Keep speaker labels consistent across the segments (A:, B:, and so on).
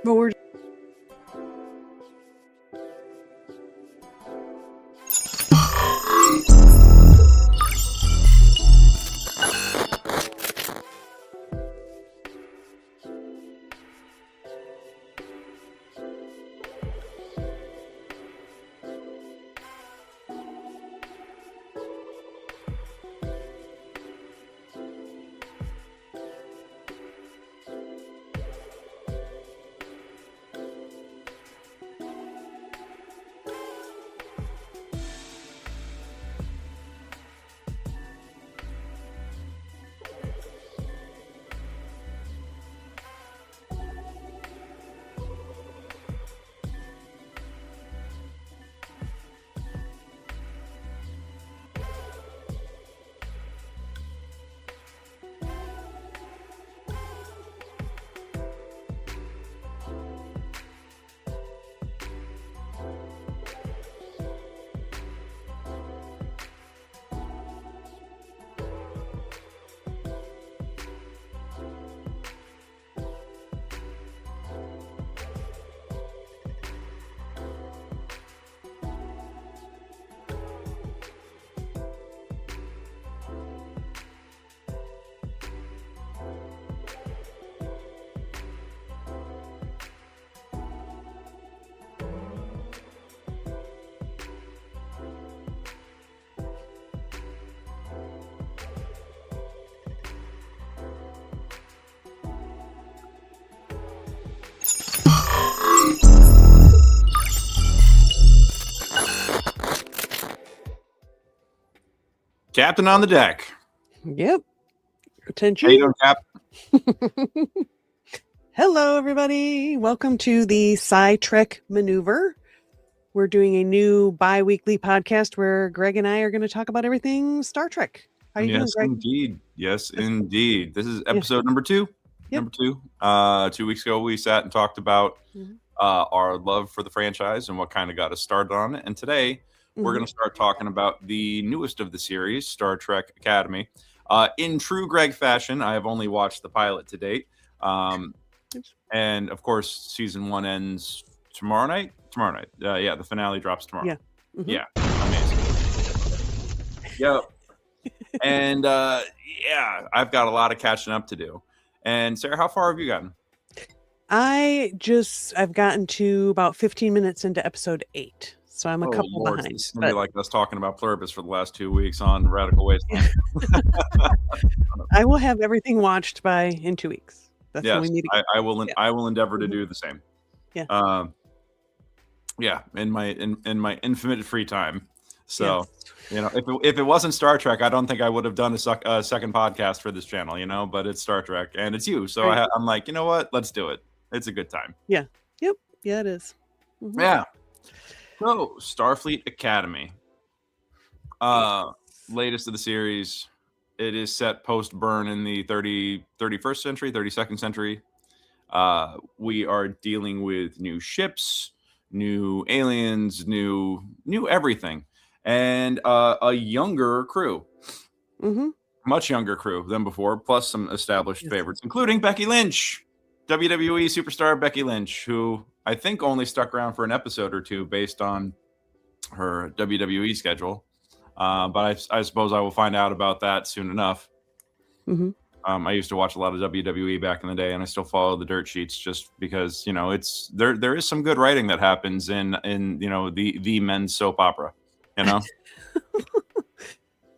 A: But we're
B: Captain on the deck.
A: Yep. Attention.
B: How you doing, Cap?
A: Hello, everybody. Welcome to the SciTrek maneuver. We're doing a new bi-weekly podcast where Greg and I are going to talk about everything Star Trek. How you doing, Greg?
B: Indeed. Yes, indeed. This is episode number 2.
A: Yep.
B: Number 2. 2 weeks ago, we sat and talked about our love for the franchise and what kind of got us started on it. And today, we're going to start talking about the newest of the series, Star Trek Academy. In true Greg fashion, I have only watched the pilot to date. And, of course, season 1 ends tomorrow night. Yeah, the finale drops tomorrow.
A: Yeah.
B: Yeah, amazing. Yep. And, yeah, I've got a lot of catching up to do. And, Sarah, how far have you gotten?
A: I've gotten to about 15 minutes into episode 8. So I'm a couple behind.
B: It's going to be like us talking about Pluribus for the last 2 weeks on Radical Wasteland.
A: I will have everything watched in 2 weeks. That's when we meet again.
B: I will endeavor to do the same.
A: Yeah.
B: Yeah, in my infinite free time. So, if it wasn't Star Trek, I don't think I would have done a second podcast for this channel, but it's Star Trek and it's you. So right. I'm like, you know what? Let's do it. It's a good time.
A: Yeah. Yep. Yeah, it is. Mm-hmm.
B: Yeah. So, Starfleet Academy. Latest of the series. It is set post-burn in the 31st century, 32nd century. We are dealing with new ships, new aliens, new everything. And a younger crew.
A: Mm-hmm.
B: Much younger crew than before, plus some established favorites, including Becky Lynch. WWE superstar Becky Lynch, who I think only stuck around for an episode or two based on her WWE schedule. But I suppose I will find out about that soon enough.
A: Mm-hmm.
B: I used to watch a lot of WWE back in the day, and I still follow the dirt sheets just because, it's there is some good writing that happens in the men's soap opera,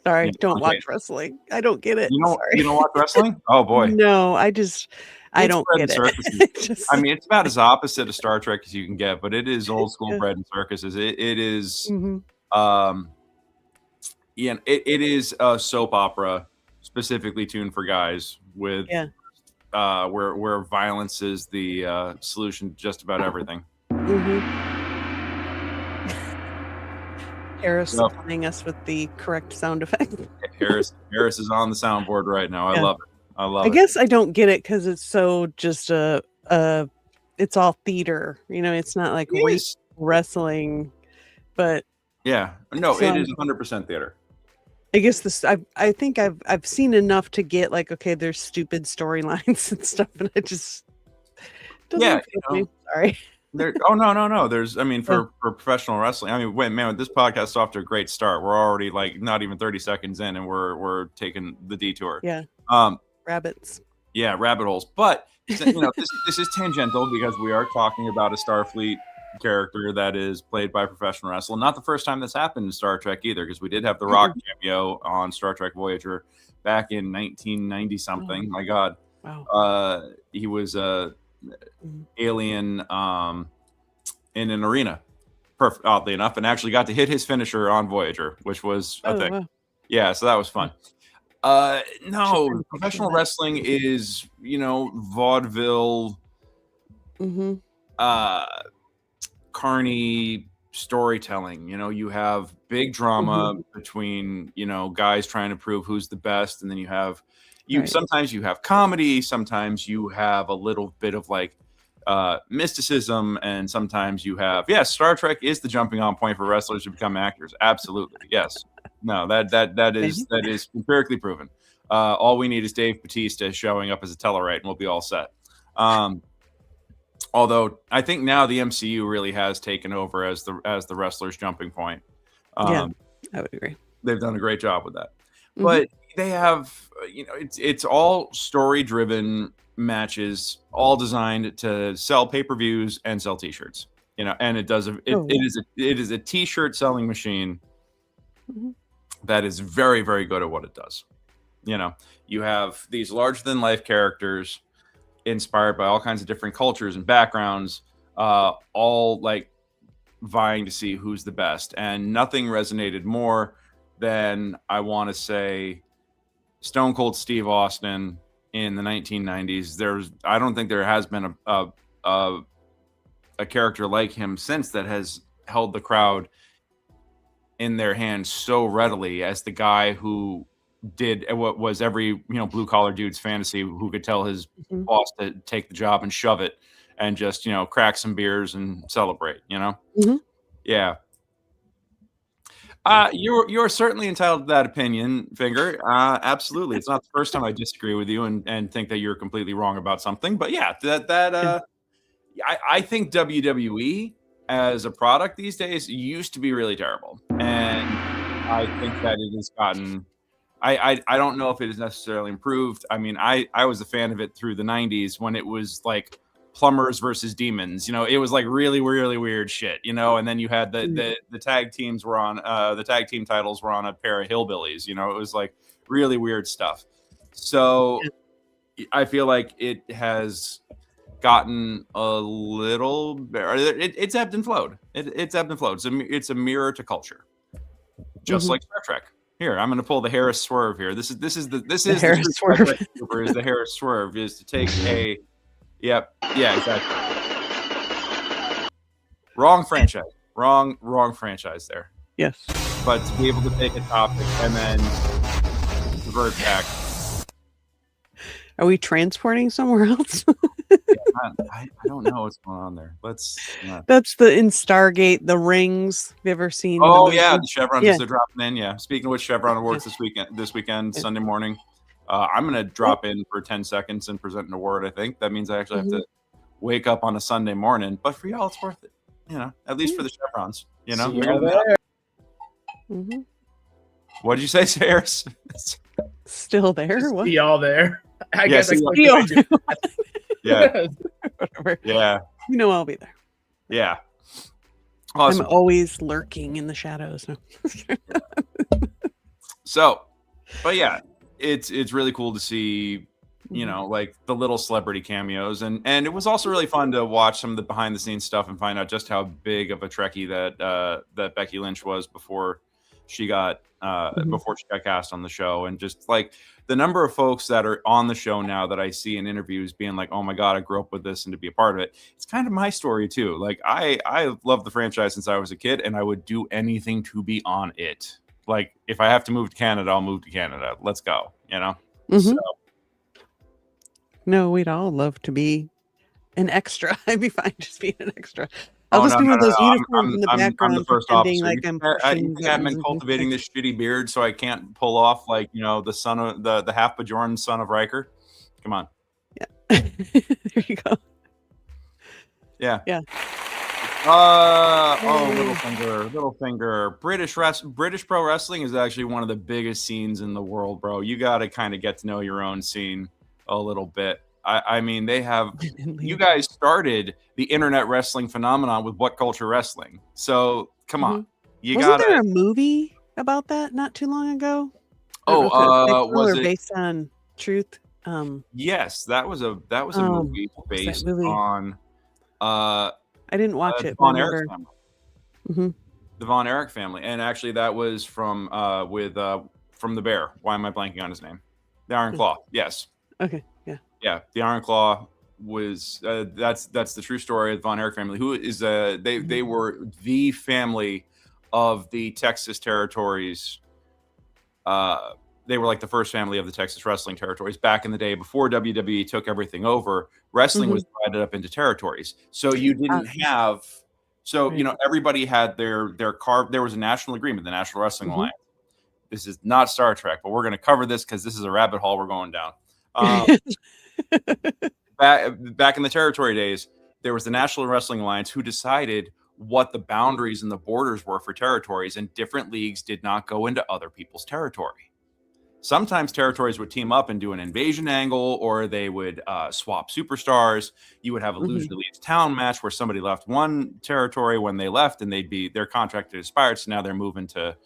A: Sorry, don't watch wrestling. I don't get it.
B: You don't watch wrestling? Oh boy.
A: No, I don't get it.
B: I mean, it's about as opposite of Star Trek as you can get, but it is old school bread and circuses. It is, it is a soap opera specifically tuned for guys with, where violence is the solution to just about everything.
A: Harris playing us with the correct sound effect.
B: Harris is on the soundboard right now. I love it. I
A: guess I don't get it because it's so just it's all theater. It's not like wrestling, but
B: it is 100% theater.
A: I guess I think I've seen enough to get like, okay, there's stupid storylines and stuff, and I just Doesn't appeal to me. Sorry.
B: No. There's, I mean, for professional wrestling, I mean, wait, man, this podcast is off to a great start. We're already like not even 30 seconds in, and we're taking the detour.
A: Yeah. Rabbits.
B: Yeah, rabbit holes. But this is tangential because we are talking about a Starfleet character that is played by a professional wrestler. Not the first time this happened in Star Trek either, because we did have the Rock cameo on Star Trek Voyager back in 1990 something. My God. Wow. He was alien in an arena, oddly enough, and actually got to hit his finisher on Voyager, which was a thing. Wow. Yeah, so that was fun. No, professional wrestling is, vaudeville, carny storytelling. You have big drama between, guys trying to prove who's the best, and then you have sometimes you have comedy, sometimes you have a little bit of like mysticism, and sometimes you have Star Trek is the jumping on point for wrestlers to become actors. Absolutely. Yes. No, that is empirically proven. All we need is Dave Bautista showing up as a Tellarite and we'll be all set. Although I think now the MCU really has taken over as the wrestlers jumping point.
A: I would agree.
B: They've done a great job with that. But they have, it's all story driven matches, all designed to sell pay-per-views and sell t-shirts, and it is a t-shirt selling machine that is very, very good at what it does. You have these larger than life characters inspired by all kinds of different cultures and backgrounds, all like vying to see who's the best, and nothing resonated more than, I want to say, Stone Cold Steve Austin in the 1990s. I don't think there has been a character like him since that has held the crowd in their hands so readily as the guy who did what was every blue collar dude's fantasy, who could tell his boss to take the job and shove it and just crack some beers and celebrate. Yeah. You're certainly entitled to that opinion, Finger. Absolutely. It's not the first time I disagree with you and think that you're completely wrong about something. But yeah, I think WWE as a product these days used to be really terrible. And I think that it has gotten, I don't know if it has necessarily improved. I mean, I was a fan of it through the 90s when it was like plumbers versus demons. It was like really, really weird shit, and then you had the tag teams were on the tag team titles were on a pair of hillbillies. It was like really weird stuff. So I feel like it has gotten a little better. It's ebbed and flowed. It's ebbed and flowed. It's a mirror to culture, just like Star Trek. Here, I'm going to pull the Harris swerve here. This is the
A: Harris swerve.
B: Is the Harris swerve is to take a Yep. Yeah, exactly. Wrong franchise. Wrong franchise there.
A: Yes.
B: But to be able to take a topic and then revert back.
A: Are we transporting somewhere else?
B: I don't know what's going on there.
A: That's in Stargate, the rings. Have you ever seen?
B: Oh yeah, the chevrons are dropping in. Yeah. Speaking of which, Chevron Awards this weekend, Sunday morning. I'm going to drop in for 10 seconds and present an award, I think. That means I actually have to wake up on a Sunday morning. But for y'all, it's worth it. At least for the chevrons. What did you say, Sarahs?
A: Still there? What?
C: See y'all there. I guess I
B: Yeah.
A: Whatever.
B: Yeah.
A: I'll be there.
B: Yeah. Awesome.
A: I'm always lurking in the shadows. No.
B: So, but yeah. It's really cool to see, like the little celebrity cameos, and it was also really fun to watch some of the behind the scenes stuff and find out just how big of a Trekkie that Becky Lynch was before she got cast on the show, and just like the number of folks that are on the show now that I see in interviews being like, oh my God, I grew up with this, and to be a part of it. It's kind of my story too. Like I love the franchise since I was a kid, and I would do anything to be on it. Like, if I have to move to Canada, I'll move to Canada. Let's go, So.
A: No, we'd all love to be an extra. I'd be fine just being an extra. I'll just be one of those uniforms in the background.
B: I'm the first officer.
A: Like
B: I haven't been cultivating this shitty beard, so I can't pull off like the son of the half Bajoran son of Riker. Come on.
A: Yeah, there you go.
B: Yeah.
A: Yeah.
B: Little finger. British pro wrestling is actually one of the biggest scenes in the world, bro. You got to kind of get to know your own scene a little bit. I mean, they have. You guys started the internet wrestling phenomenon with What Culture Wrestling. So come on,
A: Wasn't there a movie about that not too long ago?
B: Was it
A: based on truth?
B: Yes, that was a movie based on.
A: I didn't watch it.
B: Von Erich family. The Von Erich family, and actually that was from the Bear. Why am I blanking on his name? The Iron Claw. Yes.
A: Okay. Yeah.
B: Yeah, the Iron Claw was that's the true story of the Von Erich family. Who is they were the family of the Texas territories. They were like the first family of the Texas wrestling territories back in the day before WWE took everything over. Wrestling was divided up into territories, so you didn't have. So everybody had their carve. There was a national agreement, the National Wrestling Alliance. This is not Star Trek, but we're going to cover this because this is a rabbit hole we're going down. Back in the territory days, there was the National Wrestling Alliance who decided what the boundaries and the borders were for territories, and different leagues did not go into other people's territory. Sometimes territories would team up and do an invasion angle, or they would swap superstars. You would have a lose to leave town match where somebody left one territory when they left, and their contract expired, so now they're moving to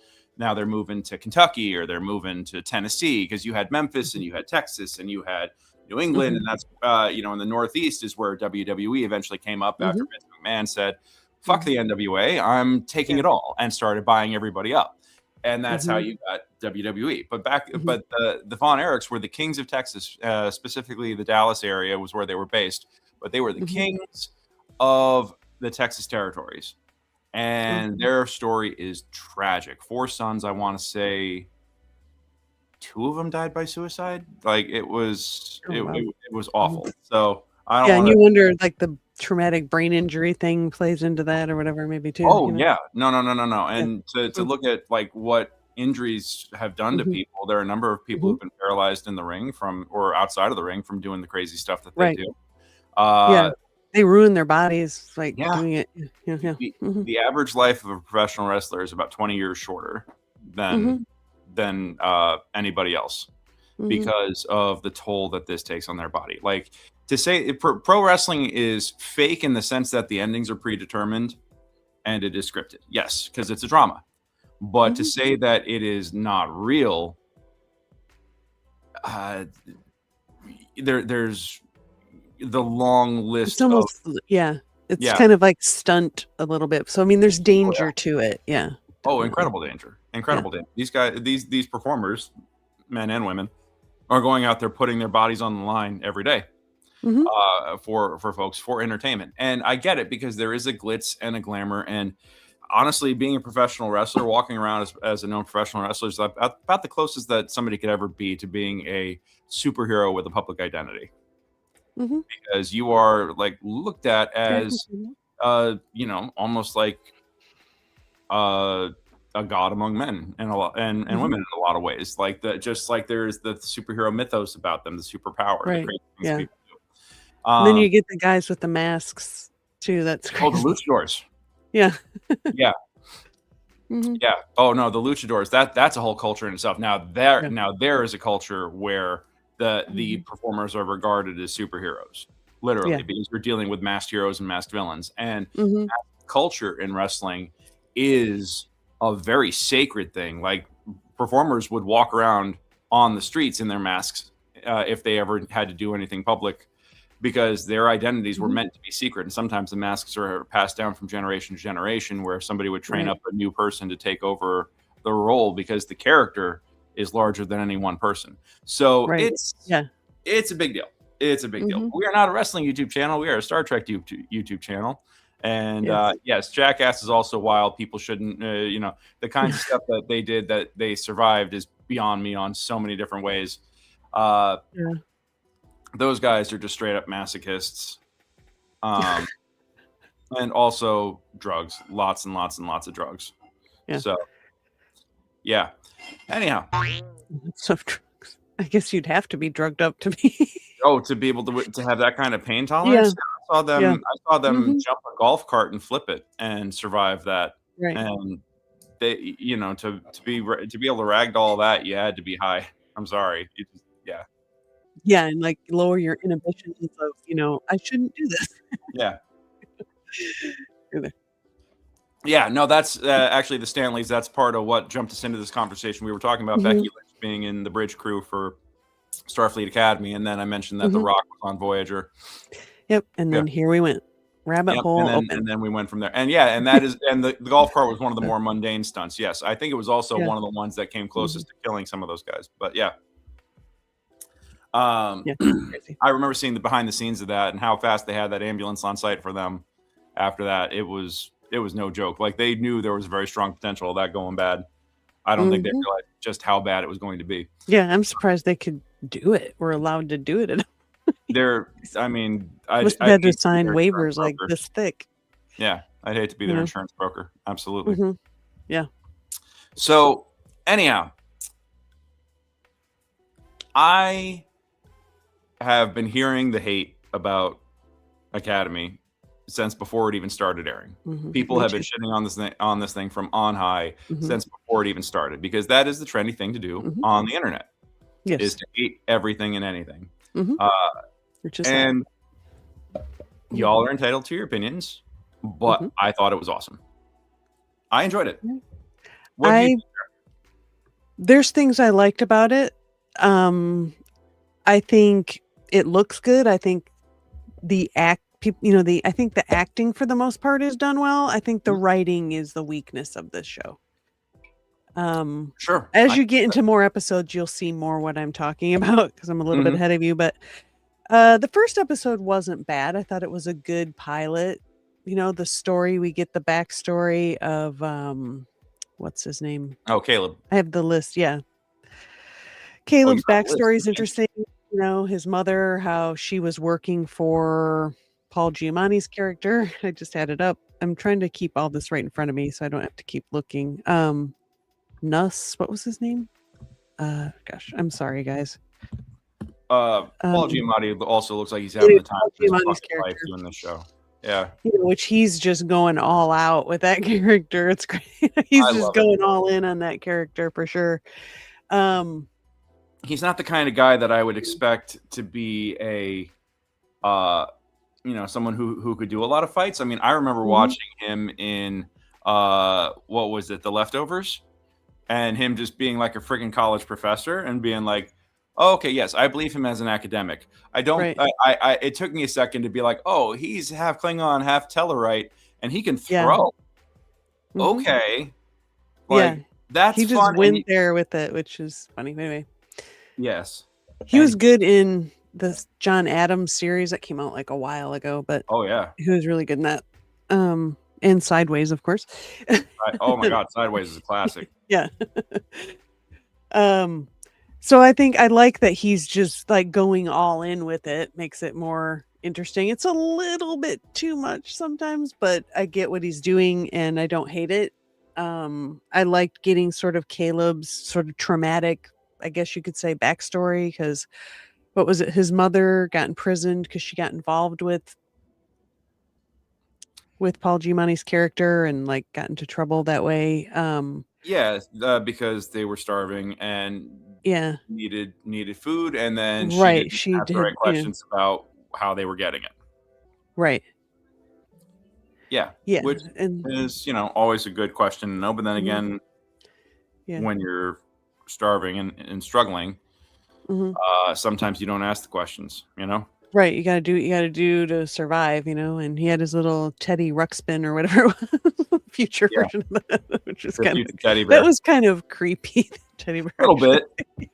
B: Kentucky, or they're moving to Tennessee, because you had Memphis and you had Texas and you had New England, and that's in the Northeast is where WWE eventually came up after Vince McMahon said, "Fuck the NWA, I'm taking it all," and started buying everybody up. And that's how you got WWE. But the Von Erichs were the kings of Texas, specifically the Dallas area was where they were based. But they were the kings of the Texas territories. And their story is tragic. 4 sons, I want to say 2 of them died by suicide. Like it was awful. So I don't
A: and you wonder like the traumatic brain injury thing plays into that or whatever, maybe too.
B: Yeah. No. And to look at like what injuries have done to people, there are a number of people who've been paralyzed in the ring or outside of the ring from doing the crazy stuff that they do.
A: They ruin their bodies doing it.
B: The average life of a professional wrestler is about 20 years shorter than anybody else because of the toll that this takes on their body. Like, to say pro wrestling is fake in the sense that the endings are predetermined and it is scripted. Yes, because it's a drama. But to say that it is not real, there's the long list.
A: It's almost it's kind of like stunt a little bit. So I mean, there's danger to it. Yeah.
B: Oh, incredible danger! Incredible danger. These guys, these performers, men and women, are going out there putting their bodies on the line every day. For folks, for entertainment. And I get it, because there is a glitz and a glamour, and honestly, being a professional wrestler, walking around as a known professional wrestler is about the closest that somebody could ever be to being a superhero with a public identity, because you are like looked at as almost like a god among men and women in a lot of ways. Like just like there's the superhero mythos about them, the superpower, the crazy things people do.
A: And then you get the guys with the masks too. That's crazy.
B: Oh, the luchadors.
A: Yeah.
B: Yeah. Yeah. Oh no, the luchadors. That's a whole culture in itself. Now there is a culture where the performers are regarded as superheroes, literally, because you're dealing with masked heroes and masked villains. And culture in wrestling is a very sacred thing. Like, performers would walk around on the streets in their masks if they ever had to do anything public, because their identities were meant to be secret. And sometimes the masks are passed down from generation to generation, where somebody would train up a new person to take over the role because the character is larger than any one person. So it's a big deal. It's a big deal. We are not a wrestling YouTube channel. We are a Star Trek YouTube channel. And yes, Jackass is also wild. People shouldn't, the kinds of stuff that they did that they survived is beyond me on so many different ways. Those guys are just straight up masochists. And also drugs, lots and lots and lots of drugs. So, yeah. Anyhow.
A: Lots of drugs. I guess you'd have to be drugged up to be.
B: To be able to have that kind of pain tolerance? saw them.
A: Yeah.
B: I saw them
A: Mhm.
B: jump a golf cart and flip it and survive that.
A: Right.
B: And they, to be able to ragdoll that, you had to be high. I'm sorry. Yeah.
A: Yeah, and like lower your inhibitions of, I shouldn't do this.
B: Yeah.
A: Really.
B: Yeah, no, that's actually the Stanleys. That's part of what jumped us into this conversation. We were talking about Becky Lynch being in the bridge crew for Starfleet Academy, and then I mentioned that The Rock was on Voyager.
A: Yep, and then here we went. Rabbit hole open.
B: And then we went from there. And yeah, and that is, and the golf cart was one of the more mundane stunts. Yes, I think it was also one of the ones that came closest to killing some of those guys. But yeah.
A: Crazy.
B: I remember seeing the behind the scenes of that and how fast they had that ambulance on site for them. After that, it was no joke. Like, they knew there was a very strong potential of that going bad. I don't think they realized just how bad it was going to be.
A: Yeah, I'm surprised they could do it. We're allowed to do it.
B: I mean,
A: must have had to sign waivers like this thick.
B: Yeah, I'd hate to be their insurance broker. Absolutely.
A: Yeah.
B: So, anyhow, I have been hearing the hate about Academy since before it even started airing. People have been shitting on this thing from on high since before it even started, because that is the trendy thing to do on the internet.
A: Yes.
B: Is to hate everything and anything.
A: Which is
B: and y'all are entitled to your opinions, but I thought it was awesome. I enjoyed it. What do you think?
A: There's things I liked about it. I think it looks good. I think the I think the acting for the most part is done well. I think the writing is the weakness of this show.
B: Sure.
A: As you get into more episodes, you'll see more what I'm talking about, because I'm a little bit ahead of you. But the first episode wasn't bad. I thought it was a good pilot. The story, we get the backstory of what's his name?
B: Oh, Caleb.
A: I have the list. Yeah. Caleb's backstory is interesting. His mother, how she was working for Paul Giamatti's character. I just had it up. I'm trying to keep all this right in front of me so I don't have to keep looking. Nuss, what was his name? Gosh, I'm sorry, guys.
B: Paul Giamatti also looks like he's having the time of his fucking life doing this show. Yeah.
A: Which he's just going all out with that character. It's great. He's just going all in on that character for sure.
B: He's not the kind of guy that I would expect to be a someone who could do a lot of fights. I mean, I remember watching him in what was it, The Leftovers, and him just being like a freaking college professor and being like, oh, okay, yes, I believe him as an academic. I don't. Right. It took me a second to be like, oh, he's half Klingon, half Tellarite, and he can throw. Yeah. Okay, that's
A: he just
B: fun.
A: went there with it, which is funny. Anyway,
B: yes,
A: he was good in the John Adams series that came out like a while ago, but he was really good in that. And Sideways, of course.
B: Oh my God, Sideways is a classic.
A: Yeah. So I think I like that he's just like going all in with it. Makes it more interesting. It's a little bit too much sometimes, but I get what he's doing and I don't hate it. I liked getting sort of Caleb's sort of traumatic, I guess you could say, backstory, because what was it? His mother got imprisoned because she got involved with Paul Giamatti's character and like got into trouble that way.
B: Because they were starving and needed food, and then she asked the right questions about how they were getting it.
A: Right.
B: Yeah. Which is, always a good question to know. But then again, when you're starving and struggling, sometimes you don't ask the questions,
A: Right. You got to do what you got to do to survive, and he had his little Teddy Ruxpin or whatever it was, future version of that, which was kind of, that was kind of creepy. Teddy bear.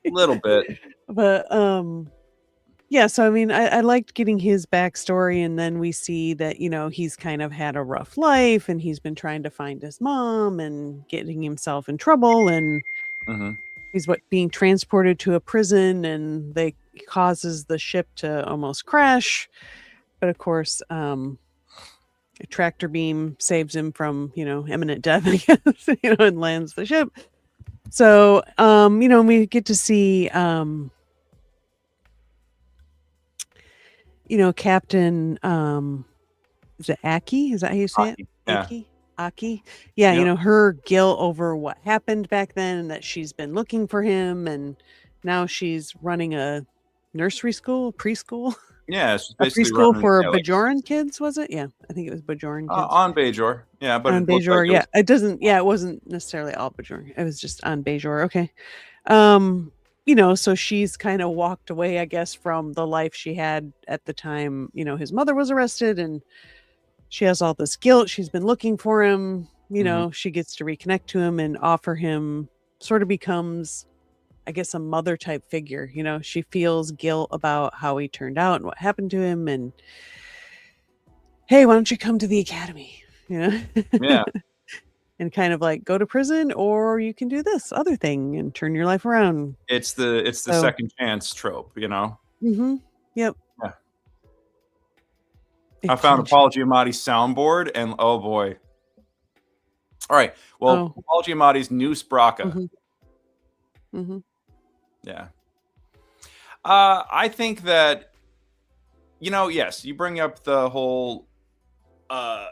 B: Little bit.
A: But, so, I mean, I liked getting his backstory, and then we see that, he's kind of had a rough life and he's been trying to find his mom and getting himself in trouble, and he's being transported to a prison, and they causes the ship to almost crash. But of course, a tractor beam saves him from, imminent death, I guess, and lands the ship. So, we get to see, Captain, is it Aki? Is that how you say it?
B: Yeah.
A: Aki. Yeah,
B: Yep.
A: her guilt over what happened back then, and that she's been looking for him, and now she's running a nursery school, preschool.
B: Yeah, she's
A: A
B: basically
A: preschool
B: running,
A: for
B: like,
A: Bajoran kids, was it? Yeah, I think it was Bajoran kids.
B: on Bajor. Yeah, but
A: On
B: it looked like
A: Bajor,
B: it was,
A: it doesn't. Yeah, it wasn't necessarily all Bajoran. It was just on Bajor. Okay. So she's kind of walked away, I guess, from the life she had at the time, his mother was arrested, and she has all this guilt. She's been looking for him, she gets to reconnect to him and offer him, sort of becomes, I guess, a mother type figure. She feels guilt about how he turned out and what happened to him. And hey, why don't you come to the academy?
B: yeah.
A: And kind of like go to prison, or you can do this other thing and turn your life around.
B: It's the second chance trope,
A: Mm-hmm. Yep.
B: Yeah. I found Apology Amati's soundboard, and oh boy. All right. Well, Apology Amati's new Spraka.
A: Mm-hmm. Mm-hmm.
B: Yeah. I think that, yes, you bring up the whole, I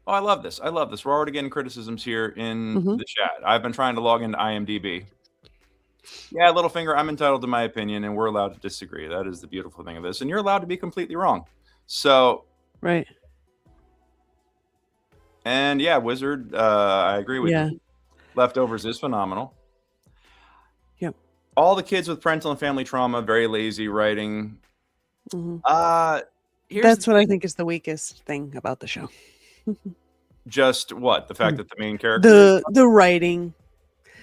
B: love this. We're already getting criticisms here in the chat. I've been trying to log into IMDb. Yeah, Littlefinger, I'm entitled to my opinion, and we're allowed to disagree. That is the beautiful thing of this. And you're allowed to be completely wrong. So,
A: right.
B: And yeah, Wizard, I agree with you. Leftovers is phenomenal.
A: Yep.
B: All the kids with parental and family trauma, very lazy writing.
A: Mm-hmm. That's what I think is the weakest thing about the show.
B: Just what? The fact that the main character,
A: the writing.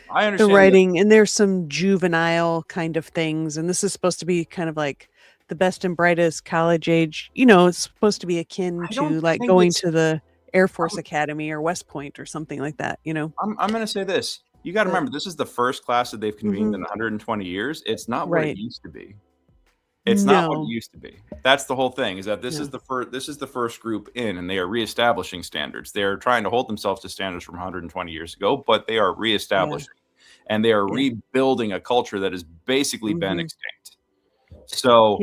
B: I understand
A: the writing, and there's some juvenile kind of things, and this is supposed to be kind of like the best and brightest college age. It's supposed to be akin to like going to the Air Force Academy or West Point or something like that.
B: I'm going to say this. You got to remember, this is the first class that they've convened in 120 years. It's not what it used to be. It's not what it used to be. That's the whole thing, is that this is the first group in, and they are reestablishing standards. They're trying to hold themselves to standards from 120 years ago, but they are reestablishing, and they are rebuilding a culture that has basically been extinct. So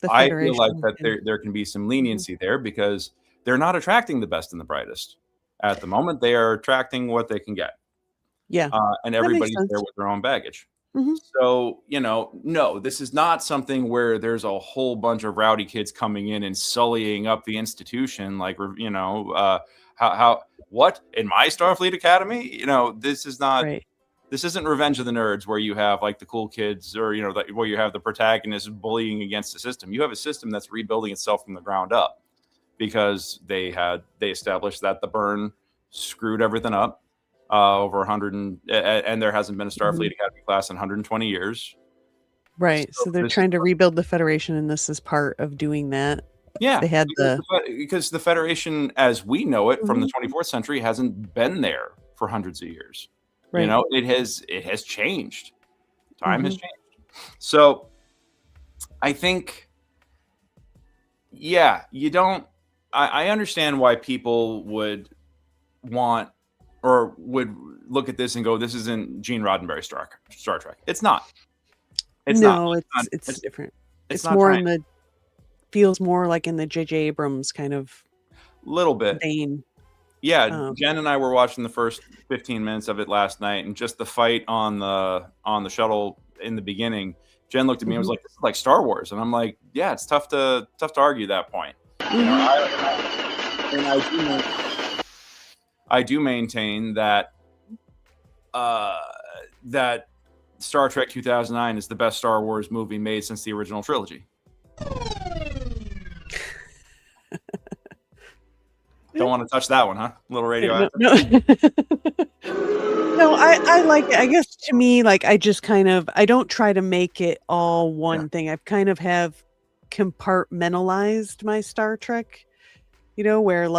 B: I feel like that there can be some leniency there, because they're not attracting the best and the brightest at the moment. They are attracting what they can get.
A: Yeah.
B: And everybody's there with their own baggage.
A: Mm-hmm.
B: So, no, this is not something where there's a whole bunch of rowdy kids coming in and sullying up the institution. Like, what in my Starfleet Academy? This is not, this isn't Revenge of the Nerds, where you have like the cool kids, or, where you have the protagonist bullying against the system. You have a system that's rebuilding itself from the ground up, because they established that the burn screwed everything up. Over 100 and there hasn't been a Starfleet Academy class in 120 years.
A: Right. So they're trying to rebuild the Federation, and this is part of doing that.
B: Yeah.
A: They had
B: because the Federation as we know it from the 24th century hasn't been there for hundreds of years. Right. It has changed. Time has changed. So I think, I understand why people would want, or would look at this and go, this isn't Gene Roddenberry Star Trek. It's not. It's
A: different. It's more feels more like in the J.J. Abrams kind of
B: little bit
A: vein.
B: Yeah, Jen and I were watching the first 15 minutes of it last night, and just the fight on the shuttle in the beginning. Jen looked at me and was like, "This is like Star Wars," and I'm like, "Yeah, it's tough to argue that point." I do maintain that that Star Trek 2009 is the best Star Wars movie made since the original trilogy. Don't want to touch that one, huh? A little radioactive.
A: No, I like it. I guess to me, like, I just I don't try to make it all one thing. I've kind of have compartmentalized my Star Trek. Where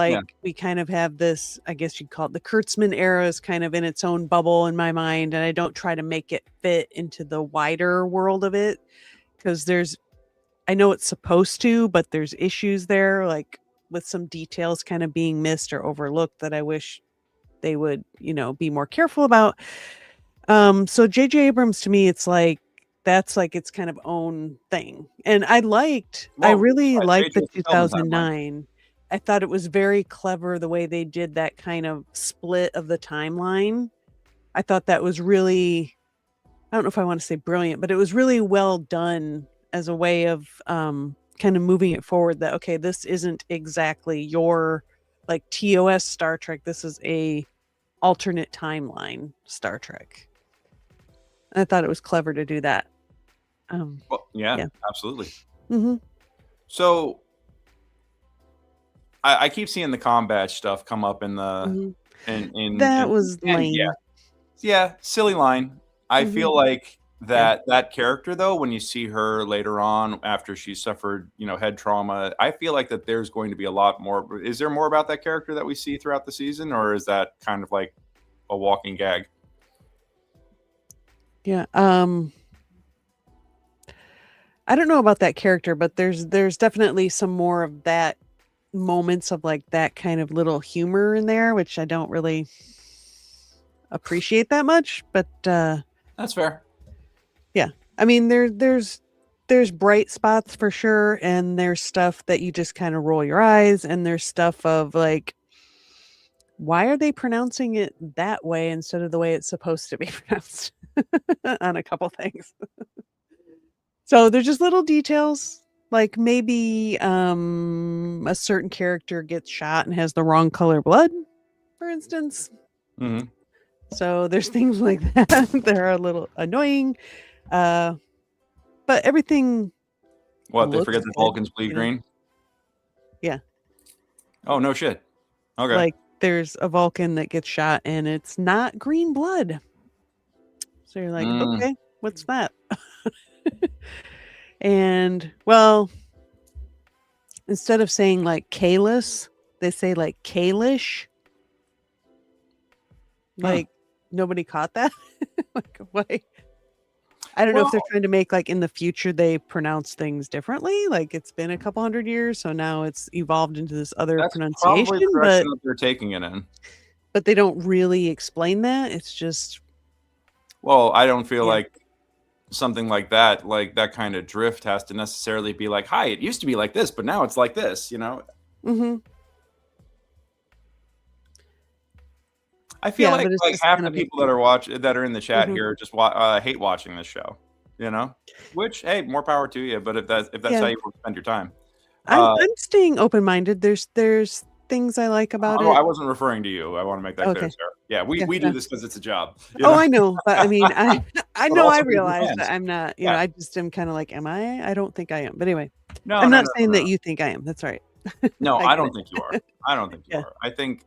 A: we kind of have this, I guess you'd call it the Kurtzman era, is kind of in its own bubble in my mind. And I don't try to make it fit into the wider world of it, because I know it's supposed to, but there's issues there, like with some details kind of being missed or overlooked that I wish they would, be more careful about. So J.J. Abrams, to me, it's like that's like its kind of own thing. And I
B: Well,
A: really liked the
B: JJ fulfilled the timeline.
A: 2009. I thought it was very clever the way they did that kind of split of the timeline. I thought that was really, I don't know if I want to say brilliant, but it was really well done as a way of kind of moving it forward that, okay, this isn't exactly your like TOS Star Trek. This is a alternate timeline Star Trek. I thought it was clever to do that.
B: Well, yeah, absolutely.
A: Mm-hmm.
B: So I keep seeing the combat stuff come up in the
A: was lame.
B: Yeah, silly line. I feel like that character though, when you see her later on after she suffered, head trauma, I feel like that there's going to be a lot more. Is there more about that character that we see throughout the season, or is that kind of like a walking gag?
A: Yeah. I don't know about that character, but there's definitely some more of that moments of like that kind of little humor in there, which I don't really appreciate that much, but
B: that's fair.
A: Yeah. I mean, there's bright spots for sure, and there's stuff that you just kind of roll your eyes, and there's stuff of like, why are they pronouncing it that way instead of the way it's supposed to be pronounced on a couple things. So there's just little details, like maybe a certain character gets shot and has the wrong color blood, for instance.
B: Mm-hmm.
A: So there's things like that that are a little annoying. But everything.
B: What, they forget the Vulcans bleed green?
A: Yeah.
B: Oh, no shit. Okay.
A: Like there's a Vulcan that gets shot and it's not green blood. So you're like, okay, what's that? And well, instead of saying like Kalis, they say like Kalish. Like nobody caught that. Like why? I don't know if they're trying to make like in the future they pronounce things differently. Like it's been a couple hundred years, so now it's evolved into this other pronunciation.
B: Probably the direction that they're taking it in.
A: But they don't really explain that. It's just.
B: Well, I don't feel like something like that kind of drift has to necessarily be like, hi, it used to be like this, but now it's like this,
A: Mm-hmm.
B: I feel like half the people that are in the chat here just hate watching this show, which, hey, more power to you. But if that's how you want to spend your time,
A: I'm staying open-minded. There's things I like about it.
B: I wasn't referring to you. I want to make that clear, Sarah. Yeah, we do this because it's a job.
A: I know, but I mean, I know I realize that I'm not. I just am kind of like, am I? I don't think I am. But anyway, I'm not saying that you think I am. That's right.
B: No, I don't think you are. I don't think you are. I think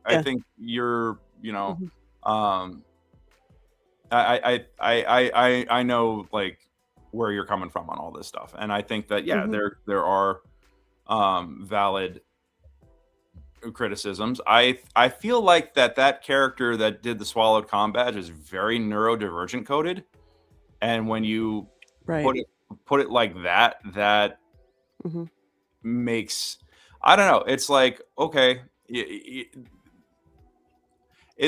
B: you're. I know like where you're coming from on all this stuff, and I think that there are valid criticisms. I feel like that character that did the swallowed comm badge is very neurodivergent coded, and when you put it like that makes, I don't know, it's like, okay,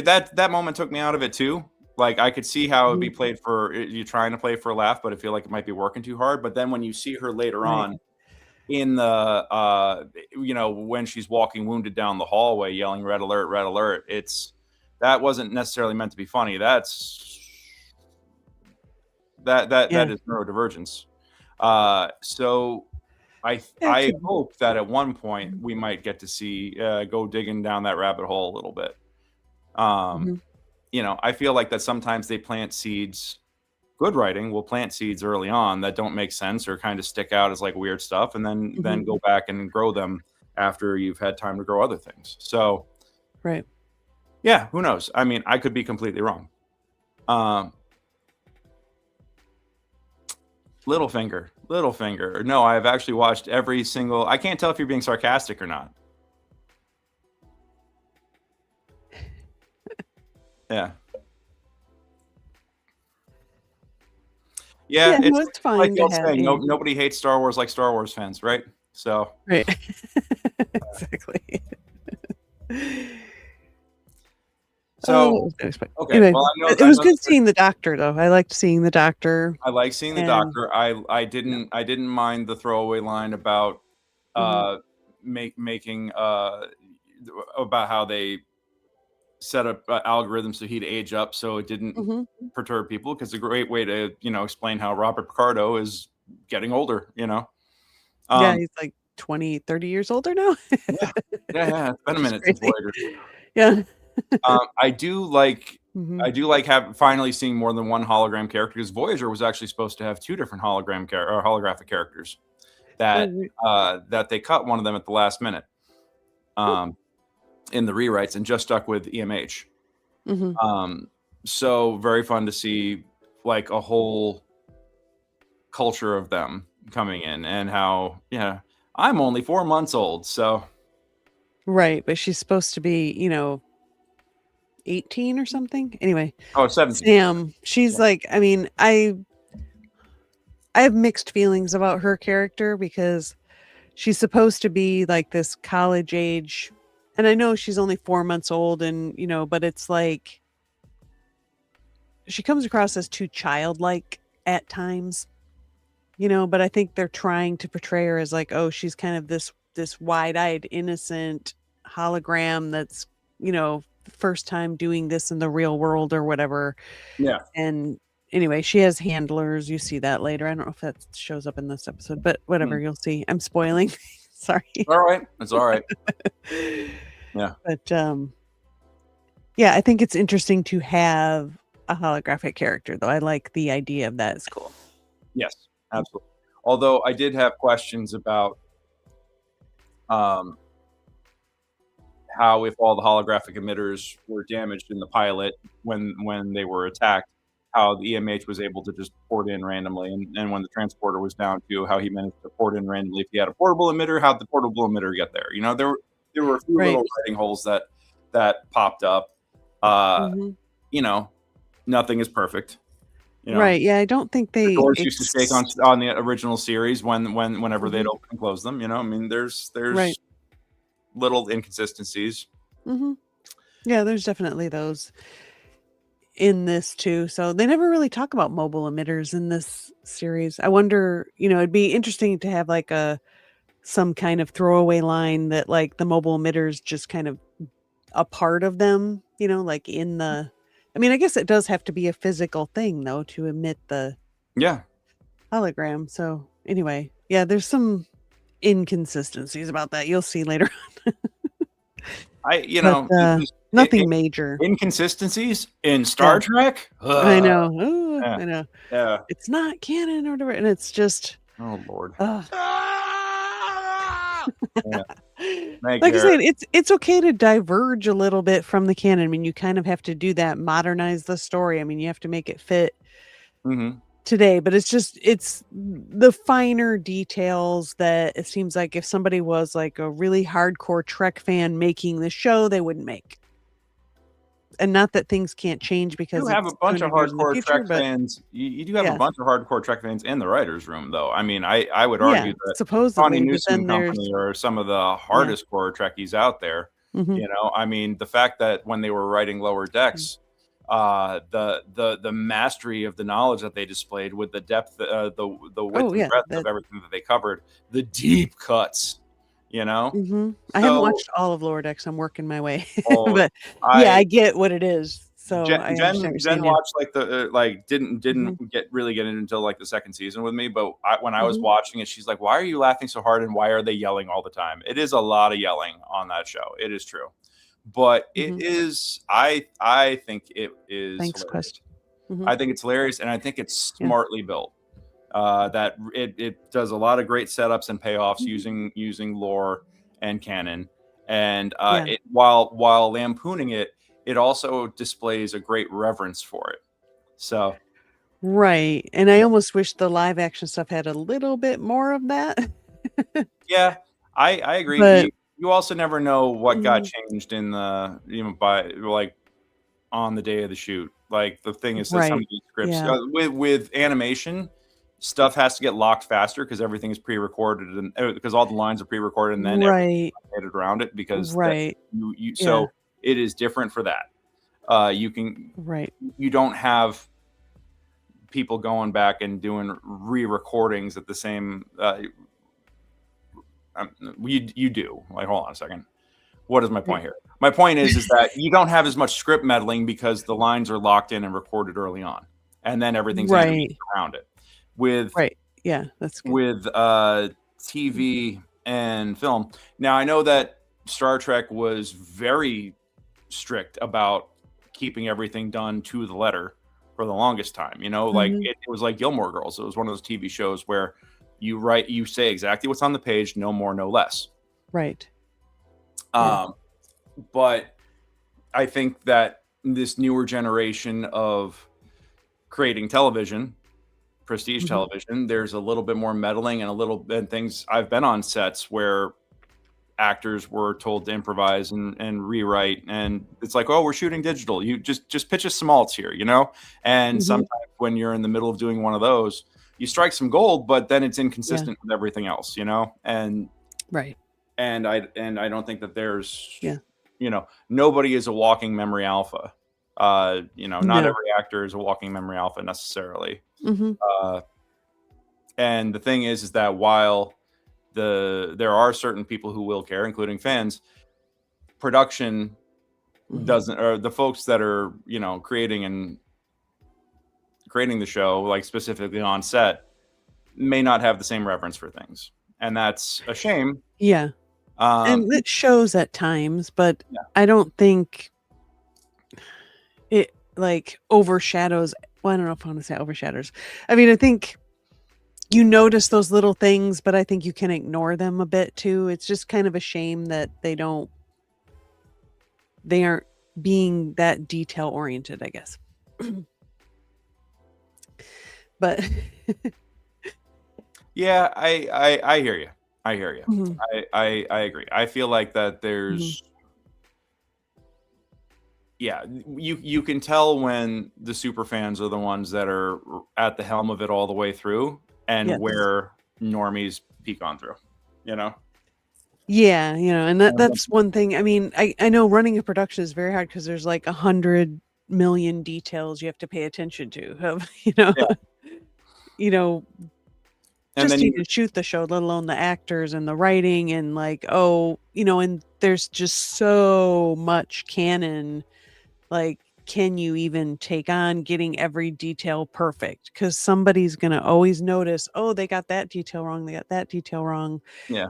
B: that moment took me out of it too. Like I could see how it'd be played for you trying to play for a laugh, but I feel like it might be working too hard. But then when you see her later on in the when she's walking wounded down the hallway yelling red alert, that wasn't necessarily meant to be funny. That is neurodivergence. So I hope that at one point we might get to see go digging down that rabbit hole a little bit. I feel like that sometimes they plant seeds. Good writing will plant seeds early on that don't make sense or kind of stick out as like weird stuff, and then go back and grow them after you've had time to grow other things. So, yeah, who knows? I mean, I could be completely wrong. Littlefinger. No, I've actually watched every single. I can't tell if you're being sarcastic or not. Yeah. Yeah, it's fine. Like they'll say, nobody hates Star Wars like Star Wars fans, right? So
A: exactly.
B: So okay,
A: anyway,
B: well,
A: it was good seeing the Doctor, though. I liked seeing the Doctor.
B: I like seeing the Doctor. I didn't mind the throwaway line about making about how they set up algorithms so he'd age up so it didn't perturb people, because it's a great way to explain how Robert Picardo is getting older.
A: Yeah, he's like 20, 30 years older now.
B: yeah. It's been a minute since Voyager.
A: Yeah.
B: I do like finally seeing more than one hologram character, because Voyager was actually supposed to have two different holographic characters that that they cut one of them at the last minute in the rewrites and just stuck with EMH. So very fun to see like a whole culture of them coming in, and how I'm only 4 months old, so
A: right, but she's supposed to be 18 or something. Anyway,
B: 17.
A: Sam, she's like, I mean, I have mixed feelings about her character, because she's supposed to be like this college age, and I know she's only 4 months old, and but it's like she comes across as too childlike at times, but I think they're trying to portray her as like, oh, she's kind of this wide-eyed, innocent hologram that's first time doing this in the real world or whatever.
B: Yeah.
A: And anyway, she has handlers. You see that later. I don't know if that shows up in this episode, but whatever, you'll see. I'm spoiling. Sorry.
B: All right. It's all right. Yeah.
A: But yeah, I think it's interesting to have a holographic character, though. I like the idea of that. It's cool.
B: Yes, absolutely. Although I did have questions about how, if all the holographic emitters were damaged in the pilot when they were attacked, how the EMH was able to just port in randomly, and when the transporter was down to how he managed to port in randomly. If he had a portable emitter, how'd the portable emitter get there? There were a few little writing holes that popped up. Nothing is perfect.
A: Right. Yeah, I don't think the
B: doors used to shake on the original series whenever they'd open and close them. I mean, there's little inconsistencies.
A: Yeah, there's definitely those in this too. So they never really talk about mobile emitters in this series. I wonder, it'd be interesting to have like some kind of throwaway line that like the mobile emitters just kind of a part of them, like in the, I mean, I guess it does have to be a physical thing though to emit the hologram. So anyway, yeah, there's some inconsistencies about that. You'll see later on. Nothing major.
B: Inconsistencies in Star Trek?
A: I know. I know.
B: Yeah.
A: It's not canon or whatever, and it's just,
B: oh Lord.
A: Like I said, it's okay to diverge a little bit from the canon. I mean, you kind of have to do that, modernize the story. I mean, you have to make it fit today, but it's the finer details that it seems like if somebody was like a really hardcore Trek fan making the show, they wouldn't make. And not that things can't change, because
B: you have a bunch of hardcore Trek fans. You do have a bunch of hardcore Trek fans in the writers' room, though. I mean, I would argue that
A: supposedly,
B: Connie Newsom Company are some of the hardest core Trekkies out there. I mean, the fact that when they were writing Lower Decks, the mastery of the knowledge that they displayed, with the depth, the width and breadth of everything that they covered, the deep cuts. I
A: haven't watched all of Lower Decks. I'm working my way, but I get what it is. So Jen
B: watched didn't get in until like the second season with me. But when I was watching it, she's like, "Why are you laughing so hard? And why are they yelling all the time?" It is a lot of yelling on that show. It is true, but it is. I think it is.
A: Thanks, Quest.
B: I think it's hilarious, and I think it's smartly built. That it does a lot of great setups and payoffs using lore and canon, and while lampooning it, it also displays a great reverence for it. So,
A: right, and I almost wish the live action stuff had a little bit more of that.
B: Yeah, I agree. But you also never know what got changed in the by like on the day of the shoot. Like the thing is that some of these scripts with animation, stuff has to get locked faster because everything is pre-recorded, and because all the lines are pre-recorded, and then everything is around it because so it is different for that. you don't have people going back and doing re-recordings at the same. You do. Like, hold on a second. What is my point here? My point is that you don't have as much script meddling because the lines are locked in and recorded early on, and then everything's animated around it. With
A: that's good.
B: With TV and film. Now I know that Star Trek was very strict about keeping everything done to the letter for the longest time. Like it was like Gilmore Girls. It was one of those TV shows where you say exactly what's on the page, no more, no less.
A: Right.
B: But I think that this newer generation of creating television, prestige television, there's a little bit more meddling and things. I've been on sets where actors were told to improvise and rewrite, and it's like, oh, we're shooting digital. You just pitch us some alts here, And sometimes when you're in the middle of doing one of those, you strike some gold, but then it's inconsistent with everything else, And And I don't think that there's nobody is a walking memory alpha. Not every actor is a walking memory alpha necessarily. And the thing is that while there are certain people who will care, including fans, production doesn't, or the folks that are creating the show, like specifically on set, may not have the same reverence for things, and that's a shame.
A: And it shows at times, but I don't think it like overshadows. Well, I don't know if I want to say overshadows. I mean, I think you notice those little things, but I think you can ignore them a bit too. It's just kind of a shame that they aren't being that detail oriented, I guess. But
B: yeah, I hear you. I hear you. I agree. I feel like that there's you can tell when the super fans are the ones that are at the helm of it all the way through, and where normies peek on through,
A: and that's one thing. I mean, I know running a production is very hard because there's like 100 million details you have to pay attention to, and just to shoot the show, let alone the actors and the writing, and and there's just so much canon. Like, can you even take on getting every detail perfect? Because somebody's going to always notice, oh, they got that detail wrong. They got that detail wrong.
B: Yeah.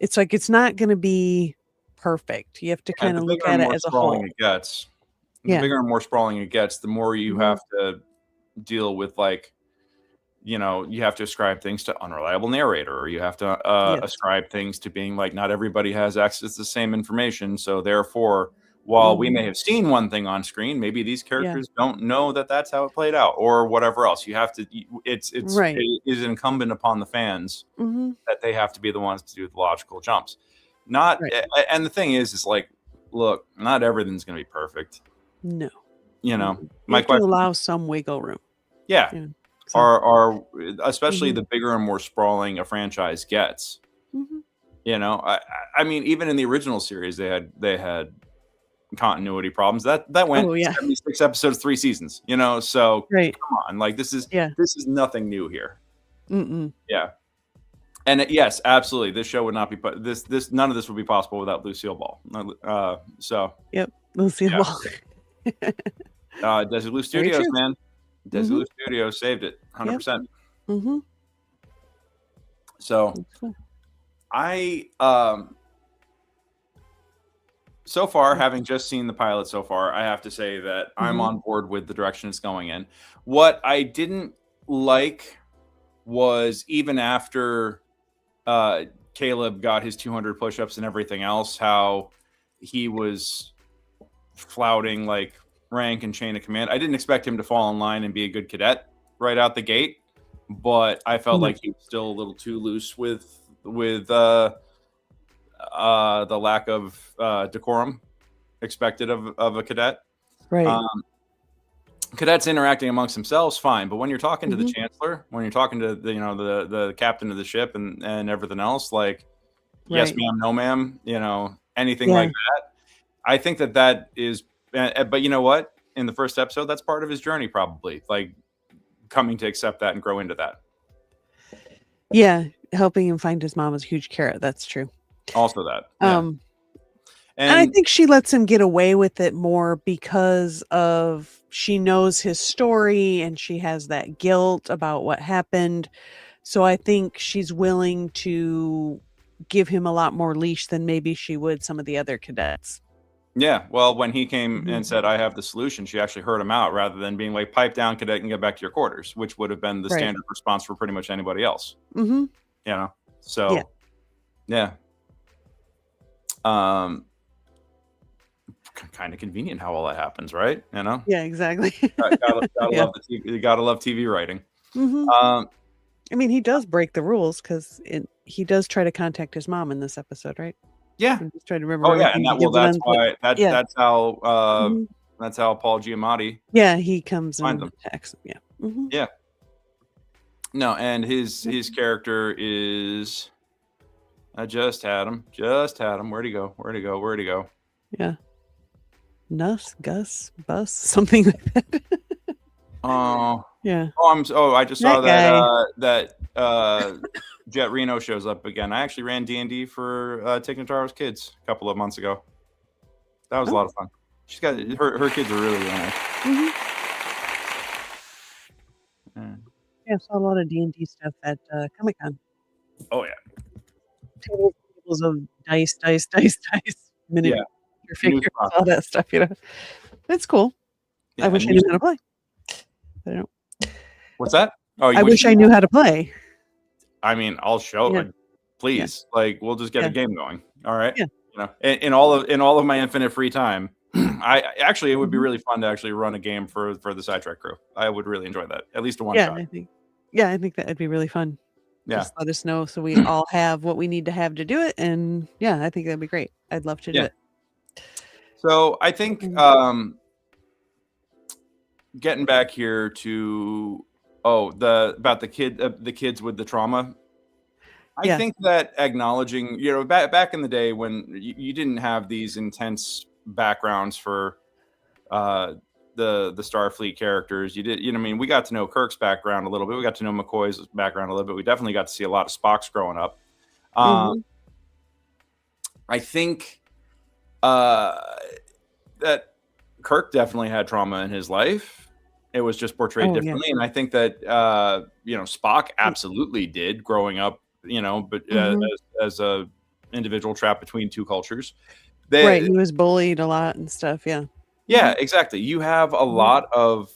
A: It's like, it's not going to be perfect. You have to kind of look at it as a whole.
B: The bigger and more sprawling it gets, the more you have to deal with, like, you have to ascribe things to unreliable narrator, or you have to ascribe things to being like, not everybody has access to the same information. So therefore, while we may have seen one thing on screen, maybe these characters don't know that that's how it played out, or whatever else. You have to, it is incumbent upon the fans that they have to be the ones to do the logical jumps. And the thing is like, look, not everything's going to be perfect.
A: No.
B: My question,
A: allow some wiggle room.
B: Are especially the bigger and more sprawling a franchise gets. I mean, even in the original series, they had continuity problems that went 76 episodes, 3 seasons. So come on, like this is nothing new here. And yes, absolutely, this show would not be this none of this would be possible without Lucille Ball.
A: Lucille Ball.
B: Desilu Studios, man. Desilu Studios saved it 100%. So I so far, having just seen the pilot so far, I have to say that I'm on board with the direction it's going in. What I didn't like was, even after Caleb got his 200 push-ups and everything else, how he was flouting like rank and chain of command. I didn't expect him to fall in line and be a good cadet right out the gate, but I felt like he was still a little too loose with the lack of decorum expected of a cadet. Cadets interacting amongst themselves, fine, but when you're talking to the chancellor, when you're talking to the captain of the ship and everything else, like yes ma'am, no ma'am, anything like that, I think that is but you know what? In the first episode, that's part of his journey, probably, like coming to accept that and grow into that.
A: Yeah, helping him find his mom was a huge carrot. That's true.
B: Also that. Yeah.
A: And I think she lets him get away with it more because of she knows his story and she has that guilt about what happened. So I think she's willing to give him a lot more leash than maybe she would some of the other cadets.
B: Yeah, well, when he came and said, I have the solution, she actually heard him out rather than being like, pipe down, cadet, and get back to your quarters, which would have been the standard response for pretty much anybody else.
A: Mm-hmm.
B: You know? So, yeah. Kind of convenient how all that happens, right? You know?
A: Yeah, exactly.
B: gotta love the TV, you gotta love TV writing.
A: Mm-hmm. I mean, he does break the rules because he does try to contact his mom in this episode, right?
B: Yeah.
A: I'm just trying to remember.
B: Oh yeah, and that's why that's how that's how Paul Giamatti.
A: Yeah, he comes
B: and
A: attacks him. Yeah. Mm-hmm.
B: Yeah. No, and his character is. I just had him. Where'd he go?
A: Yeah. Gus, Bus, something like that.
B: Oh.
A: Yeah.
B: I just saw that Jet Reno shows up again. I actually ran D&D for Taking Taro's kids a couple of months ago. That was a lot of fun. She's got her kids are really nice.
A: Mm-hmm. Yeah, I saw a lot of D&D stuff at Comic-Con.
B: Oh yeah.
A: Tables of dice, miniature figures, all that stuff, you know. It's cool. Yeah, I wish I knew how to play. I don't.
B: What's that? Oh,
A: I wish I knew how to play.
B: I mean, I'll show it. Please. Yeah. Like, we'll just get a game going. All right.
A: Yeah.
B: You know, in all of my infinite free time, it would be really fun to actually run a game for the SciTrek crew. I would really enjoy that. At least a one shot.
A: I think that would be really fun.
B: Yeah.
A: Just let us know so we all have what we need to have to do it. And yeah, I think that'd be great. I'd love to do it.
B: So I think getting back here to about the kids with the trauma. I think that acknowledging, you know, back in the day when you didn't have these intense backgrounds for the Starfleet characters, you did, you know, I mean, we got to know Kirk's background a little bit. We got to know McCoy's background a little bit. We definitely got to see a lot of Spock's growing up. I think that Kirk definitely had trauma in his life. It was just portrayed differently. And I think that, you know, Spock absolutely did growing up, you know, but as a individual trapped between two cultures.
A: He was bullied a lot and stuff. Yeah.
B: Yeah, exactly. You have a lot of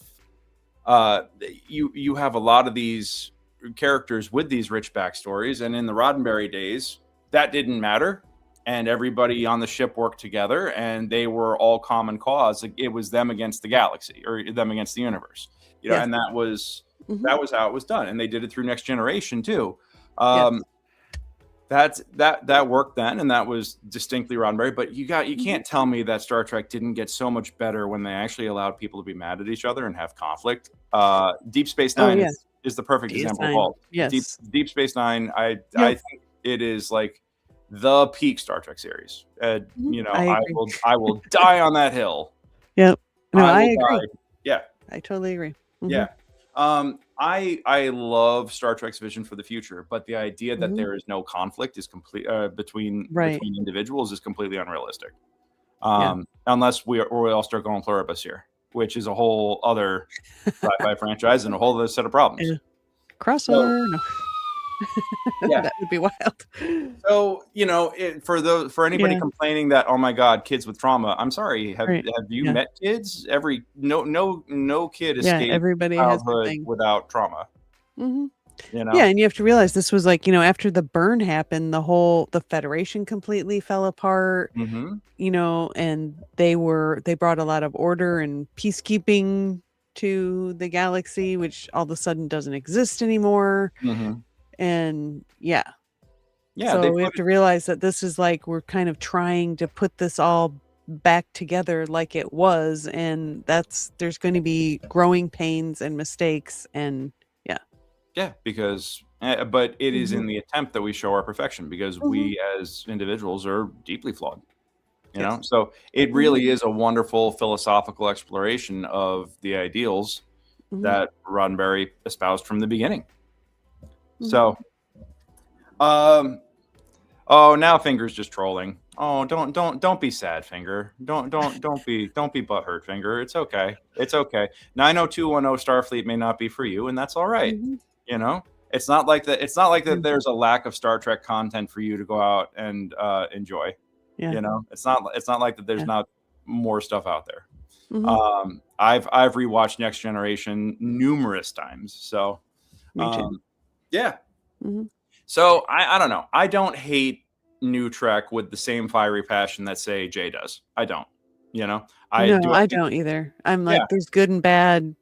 B: you have a lot of these characters with these rich backstories. And in the Roddenberry days, that didn't matter. And everybody on the ship worked together and they were all common cause. It was them against the galaxy or them against the universe, you know, and that was how it was done. And they did it through Next Generation too. That worked then. And that was distinctly Roddenberry, but you can't tell me that Star Trek didn't get so much better when they actually allowed people to be mad at each other and have conflict. Deep Space Nine is the perfect example of all.
A: Yes.
B: Deep Space Nine. I think it is like the peak Star Trek series. You know, I will die on that hill.
A: Yep. No, I agree.
B: Die. Yeah.
A: I totally agree.
B: Yeah. I love Star Trek's vision for the future, but the idea that there is no conflict is complete between individuals is completely unrealistic. Unless we all start going pluribus here, which is a whole other sci-fi franchise and a whole other set of problems.
A: Yeah. Crossover. No. That would be wild.
B: So, you know, for anybody complaining that, oh my God, kids with trauma, I'm sorry. Have you met kids? No kid escaped
A: everybody
B: childhood
A: has
B: without trauma.
A: You
B: know?
A: Yeah, and you have to realize this was like, you know, after the burn happened, the Federation completely fell apart. You know, and they brought a lot of order and peacekeeping to the galaxy, which all of a sudden doesn't exist anymore. And so we have to realize that this is like we're kind of trying to put this all back together like it was, and there's going to be growing pains and mistakes, and
B: because but it is in the attempt that we show our perfection, because we as individuals are deeply flawed. You know, so it really is a wonderful philosophical exploration of the ideals that Roddenberry espoused from the beginning. So, oh, now Finger's just trolling. Oh, don't be sad, Finger. Don't be butthurt, Finger. It's okay. It's okay. 90210 Starfleet may not be for you, and that's all right. You know, it's not like that. It's not like that. There's a lack of Star Trek content for you to go out and enjoy. You know, it's not like that. There's not more stuff out there. I've rewatched Next Generation numerous times. So, yeah. So I don't know. I don't hate new Trek with the same fiery passion that say Jay does. I don't. You know,
A: I don't either. I'm like, there's good and bad.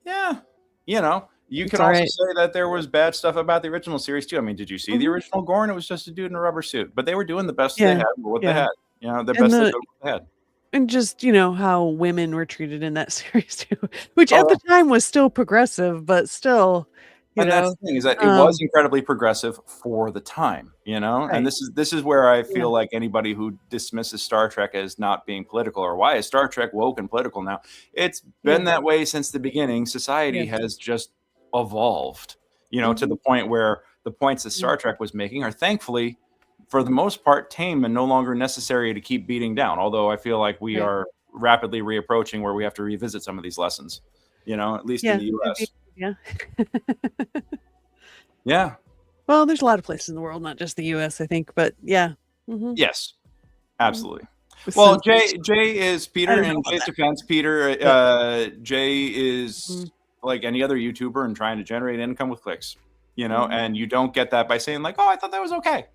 B: Yeah. You know, you can also say that there was bad stuff about the original series too. I mean, did you see the original Gorn? It was just a dude in a rubber suit, but they were doing the best they had with what they had. You know, the best they had.
A: And just, you know, how women were treated in that series too, which at the time was still progressive, but still, you know.
B: That's the thing, is that it was incredibly progressive for the time, you know. And this is where I feel like anybody who dismisses Star Trek as not being political, or why is Star Trek woke and political now? It's been that way since the beginning. Society has just evolved, you know, to the point where the points that Star Trek was making are thankfully, for the most part, tame and no longer necessary to keep beating down. Although I feel like we are rapidly reapproaching where we have to revisit some of these lessons, you know, at least in the U.S. Yeah.
A: Well, there's a lot of places in the world, not just the U.S., I think, but
B: yes, absolutely. Well, Jay is Peter, and Jay's defense, Peter, Jay is like any other YouTuber and trying to generate income with clicks, you know, and you don't get that by saying like, oh, I thought that was okay.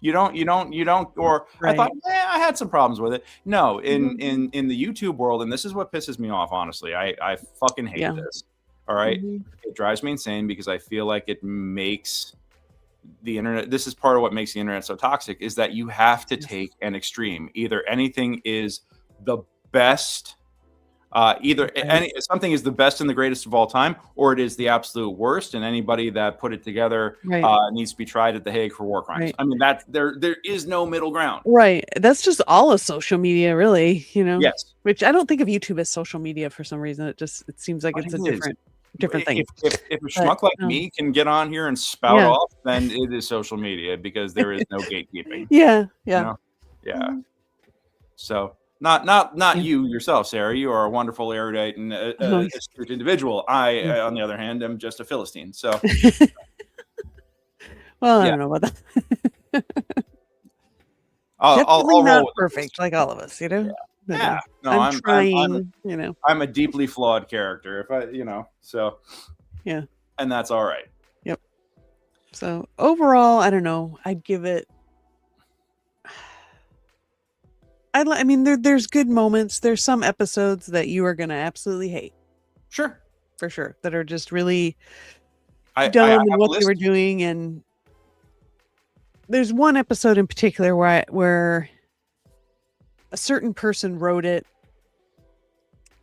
B: You don't, or I thought, I had some problems with it. No, in the YouTube world, and this is what pisses me off, honestly. I fucking hate this. All right. It drives me insane because I feel like it makes the internet. This is part of what makes the internet so toxic, is that you have to take an extreme. Either anything is the best, something is the best and the greatest of all time, or it is the absolute worst, and anybody that put it together needs to be tried at The Hague for war crimes. I mean, that there is no middle ground.
A: Right. That's just all of social media, really, you know.
B: Yes.
A: Which I don't think of YouTube as social media for some reason. It seems like it's a different thing.
B: If a schmuck like me can get on here and spout off, then it is social media, because there is no gatekeeping.
A: You know?
B: So not you yourself, Sarah. You are a wonderful, erudite, and astute individual. I, on the other hand, am just a Philistine. So,
A: well, I don't know about that.
B: I'll
A: not perfect, like all of us, you know.
B: Yeah, no,
A: I'm trying. You know,
B: I'm a deeply flawed character. If I, you know, so and that's all right.
A: Yep. So overall, I don't know. I'd give it. I mean, there's good moments. There's some episodes that you are gonna absolutely hate.
B: Sure.
A: For sure, that are just really dumb in what they were doing, and there's one episode in particular where a certain person wrote it,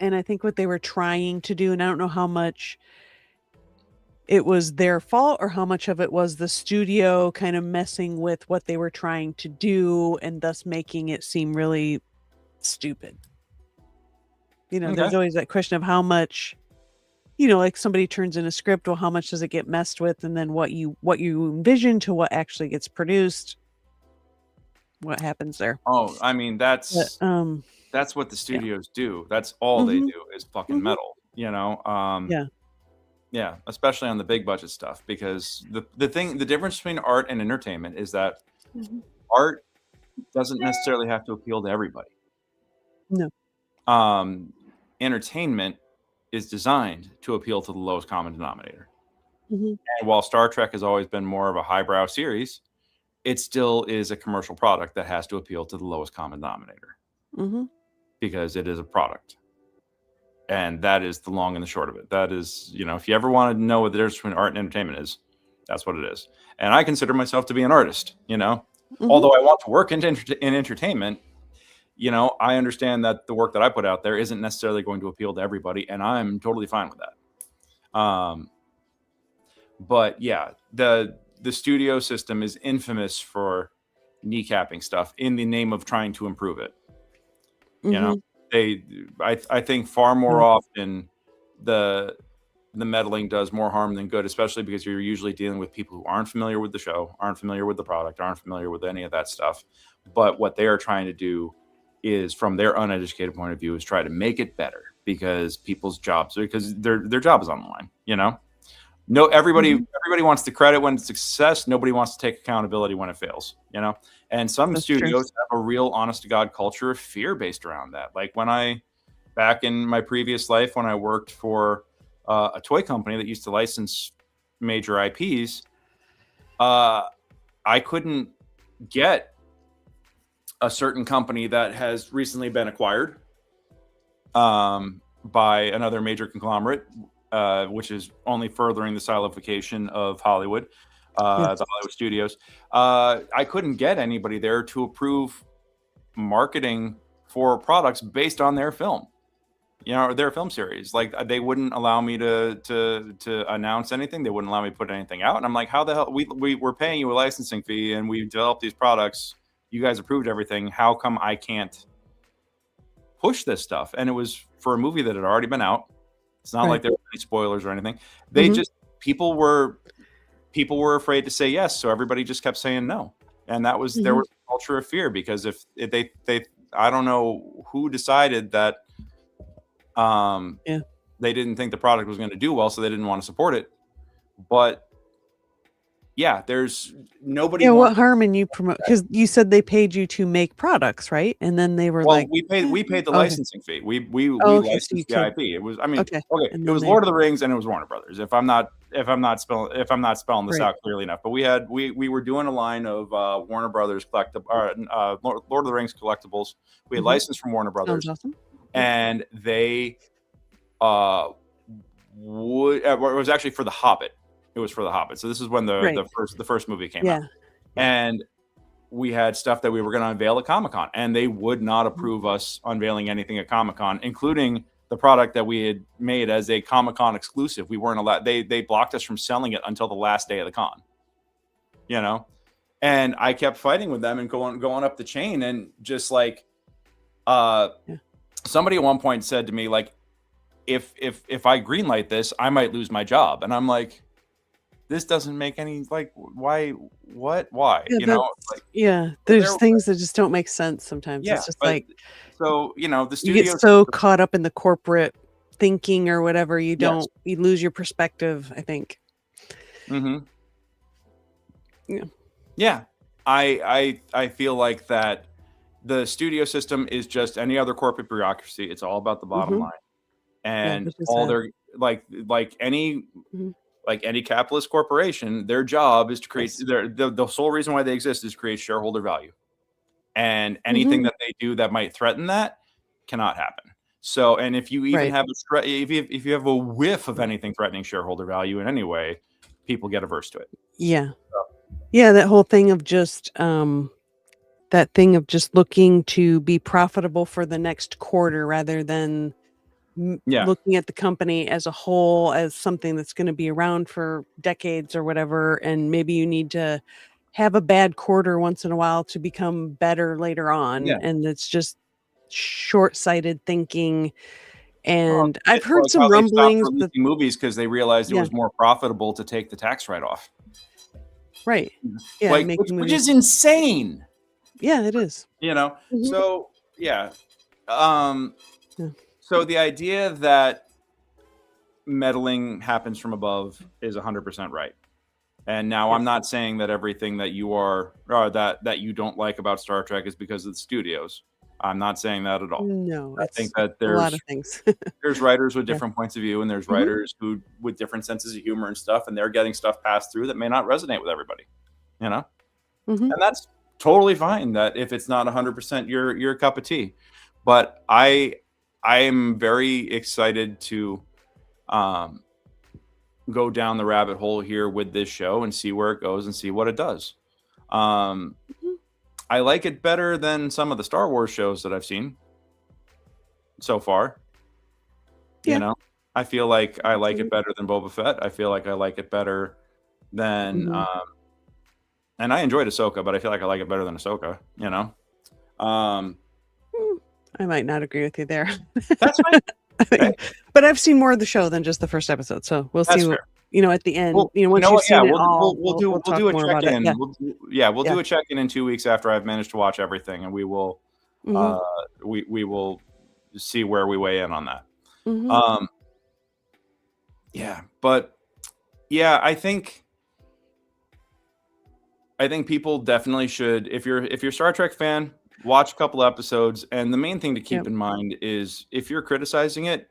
A: and I think what they were trying to do, and I don't know how much it was their fault or how much of it was the studio kind of messing with what they were trying to do and thus making it seem really stupid. You know, there's always that question of how much, you know, like somebody turns in a script, well, how much does it get messed with, and then what you envision to what actually gets produced. What happens there?
B: Oh, I mean, that's what the studios do. That's all they do is fucking meddle, you know? Yeah, especially on the big budget stuff, because the difference between art and entertainment is that art doesn't necessarily have to appeal to everybody.
A: No.
B: Entertainment is designed to appeal to the lowest common denominator. And while Star Trek has always been more of a highbrow series, it still is a commercial product that has to appeal to the lowest common denominator, because it is a product. And that is the long and the short of it. That is, you know, if you ever wanted to know what the difference between art and entertainment is, that's what it is. And I consider myself to be an artist, you know, although I want to work in entertainment, you know, I understand that the work that I put out there isn't necessarily going to appeal to everybody, and I'm totally fine with that. But yeah, the studio system is infamous for kneecapping stuff in the name of trying to improve it. You know, I think far more often the meddling does more harm than good, especially because you're usually dealing with people who aren't familiar with the show, aren't familiar with the product, aren't familiar with any of that stuff. But what they are trying to do is, from their uneducated point of view, is try to make it better because people's jobs, because their job is on the line. You know, no, everybody wants the credit when it's success. Nobody wants to take accountability when it fails. You know, and some studios have a real honest to God culture of fear based around that. Like back in my previous life, when I worked for a toy company that used to license major IPs, I couldn't get a certain company that has recently been acquired by another major conglomerate, which is only furthering the stylification of Hollywood, the Hollywood studios. I couldn't get anybody there to approve marketing for products based on their film, you know, their film series. Like, they wouldn't allow me to announce anything. They wouldn't allow me to put anything out. And I'm like, how the hell? We're paying you a licensing fee and we developed these products. You guys approved everything. How come I can't push this stuff? And it was for a movie that had already been out. It's not like there were any spoilers or anything. They just, people were afraid to say yes. So everybody just kept saying no. And that was, there was a culture of fear because if they, I don't know who decided that they didn't think the product was going to do well, so they didn't want to support it. But yeah, there's nobody.
A: Yeah, what harm in you promote? Because you said they paid you to make products, right? And then they were like,
B: we paid the licensing fee. We licensed the IP. It was, I mean, it was Lord of the Rings and it was Warner Brothers. If I'm not spelling this out clearly enough, but we were doing a line of Warner Brothers Lord of the Rings collectibles. We had licensed from Warner Brothers.
A: Sounds awesome.
B: And they it was actually for The Hobbit. It was for The Hobbit. So this is when the first movie came out. And we had stuff that we were going to unveil at Comic-Con, and they would not approve us unveiling anything at Comic-Con, including the product that we had made as a Comic-Con exclusive. We weren't allowed. They blocked us from selling it until the last day of the con. You know, and I kept fighting with them and going up the chain, and just like somebody at one point said to me, like, if I greenlight this, I might lose my job. And I'm like, this doesn't make any, like, why? Yeah, you know, like,
A: there's things that just don't make sense sometimes. It's just like,
B: so, you know, the studio,
A: you get so caught up in the corporate thinking or whatever, you don't, you lose your perspective, I think.
B: Yeah. I feel like that the studio system is just any other corporate bureaucracy. It's all about the bottom line. And all their, like any capitalist corporation, their job is to create the sole reason why they exist is to create shareholder value. And anything that they do that might threaten that cannot happen. So, and if you even have if you have a whiff of anything threatening shareholder value in any way, people get averse to it.
A: That whole thing of just looking to be profitable for the next quarter rather than looking at the company as a whole, as something that's going to be around for decades or whatever. And maybe you need to have a bad quarter once in a while to become better later on. And it's just short-sighted thinking. And I've heard some rumblings
B: with movies because they realized it was more profitable to take the tax write-off. Which is insane.
A: It is.
B: You know, so so the idea that meddling happens from above is 100% right. And now I'm not saying that everything that you are, or that you don't like about Star Trek is because of the studios. I'm not saying that at all.
A: No,
B: I think that there's
A: a lot of things.
B: There's writers with different points of view, and there's writers who with different senses of humor and stuff, and they're getting stuff passed through that may not resonate with everybody. You know, and that's totally fine. That if it's not 100% your cup of tea, but I am very excited to go down the rabbit hole here with this show and see where it goes and see what it does. I like it better than some of the Star Wars shows that I've seen so far. You know, I feel like I like it better than Boba Fett. I feel like I like it better than, and I enjoyed Ahsoka, but I feel like I like it better than Ahsoka, you know?
A: I might not agree with you there.
B: That's fine. Okay.
A: But I've seen more of the show than just the first episode, so we'll
B: That's
A: see.
B: fair.
A: At the end,
B: Well,
A: once you've seen it all,
B: we'll do a
A: talk
B: check
A: more about
B: in.
A: it.
B: We'll do a check in 2 weeks after I've managed to watch everything, and we will we will see where we weigh in on that. But I think people definitely should, if you're a Star Trek fan, watch a couple episodes. And the main thing to keep in mind is, if you're criticizing it,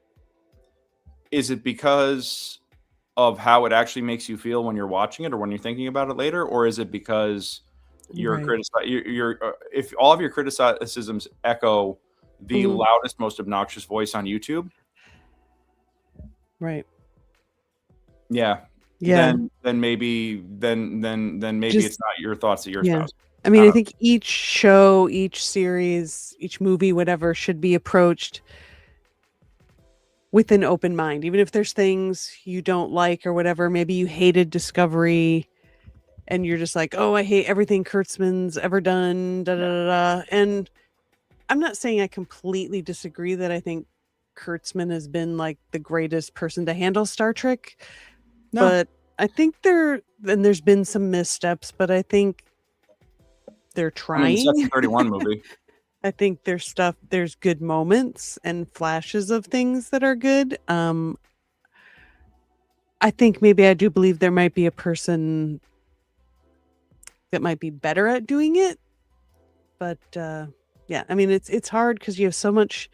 B: is it because of how it actually makes you feel when you're watching it or when you're thinking about it later, or is it because you're if all of your criticisms echo the loudest, most obnoxious voice on YouTube?
A: Right.
B: Yeah. Then maybe it's not your thoughts that you're espousing.
A: I mean, I think each show, each series, each movie, whatever, should be approached with an open mind. Even if there's things you don't like or whatever, maybe you hated Discovery and you're just like, oh, I hate everything Kurtzman's ever done, da da da da. And I'm not saying I completely disagree that I think Kurtzman has been like the greatest person to handle Star Trek. No. But I think there's been some missteps, but I think they're trying.
B: I mean, the 31 movie.
A: I think there's good moments and flashes of things that are good. I think maybe I do believe there might be a person that might be better at doing it. But I mean, it's hard because you have so much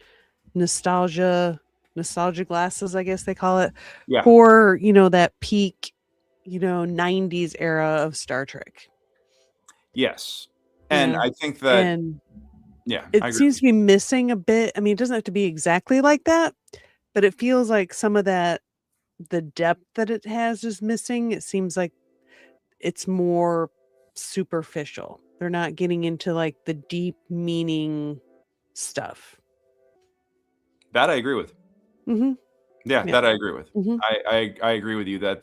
A: nostalgia glasses, I guess they call it, for, that peak, 90s era of Star Trek.
B: Yes. And I think that...
A: it seems to be missing a bit. I mean, it doesn't have to be exactly like that, but it feels like some of that, the depth that it has is missing. It seems like it's more superficial. They're not getting into like the deep meaning stuff.
B: That I agree with. That I agree with. I agree with you that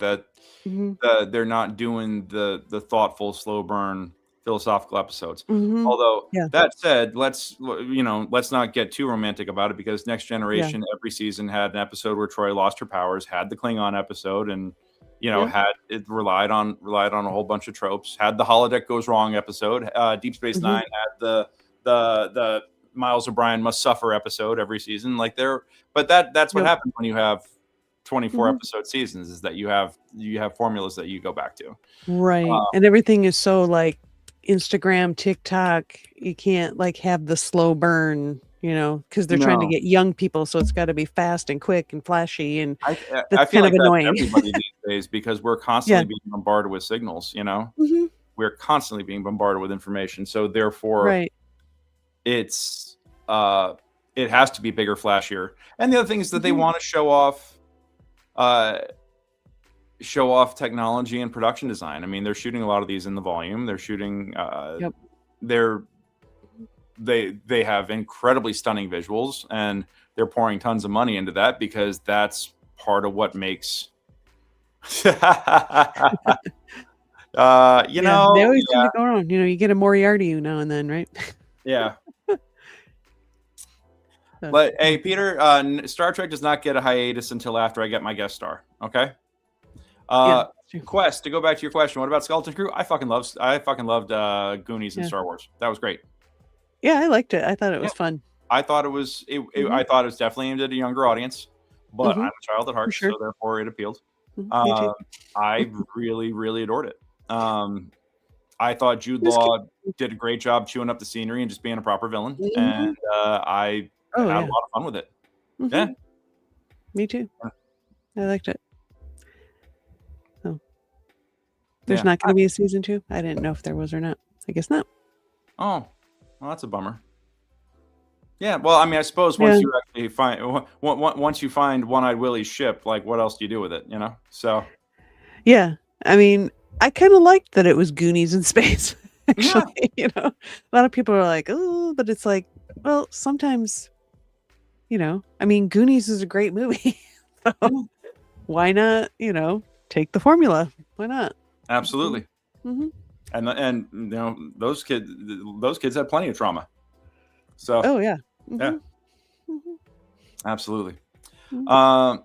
B: they're not doing the thoughtful, slow burn philosophical episodes. Although that said, let's not get too romantic about it, because Next Generation every season had an episode where Troy lost her powers, had the Klingon episode, and had it relied on a whole bunch of tropes. Had the holodeck goes wrong episode. Deep Space Nine had the Miles O'Brien must suffer episode every season. But that's what happens when you have 24 episode seasons, is that you have formulas that you go back to.
A: Right. And everything is so like Instagram, TikTok. You can't like have the slow burn, because they're trying to get young people, so it's got to be fast and quick and flashy, and
B: I
A: that's
B: feel
A: kind of annoying.
B: Everybody these days, because we're constantly being bombarded with signals. We're constantly being bombarded with information, so therefore, it's it has to be bigger, flashier. And the other thing is that they want to show off technology and production design. I mean, they're shooting a lot of these in the volume. They're shooting. They have incredibly stunning visuals, and they're pouring tons of money into that, because that's part of what makes. They
A: always seem to go on. You get a Moriarty now and then, right?
B: Yeah. But hey, Peter, Star Trek does not get a hiatus until after I get my guest star. Okay. Quest, to go back to your question, what about Skeleton Crew? I fucking loved Goonies and Star Wars. That was great.
A: Yeah, I liked it. I thought it was fun.
B: I thought it was. I thought it was definitely aimed at a younger audience, but I'm a child at heart, so therefore it appealed. I really, really adored it. I thought Jude Law did a great job chewing up the scenery and just being a proper villain, and I had a lot of fun with it. Yeah,
A: me too. I liked it. So there's not going to be a season 2. I didn't know if there was or not. I guess not.
B: Oh, well, that's a bummer. Yeah, well, I mean, I suppose once you actually find One-Eyed Willie's ship, like, what else do you do with it? So. Yeah,
A: I mean, I kind of liked that it was Goonies in space. Actually, a lot of people are like, oh, but it's like, well, sometimes, I mean, Goonies is a great movie. So why not, take the formula? Why not?
B: Absolutely. And those kids had plenty of trauma. So
A: yeah.
B: Absolutely.
A: Mhm.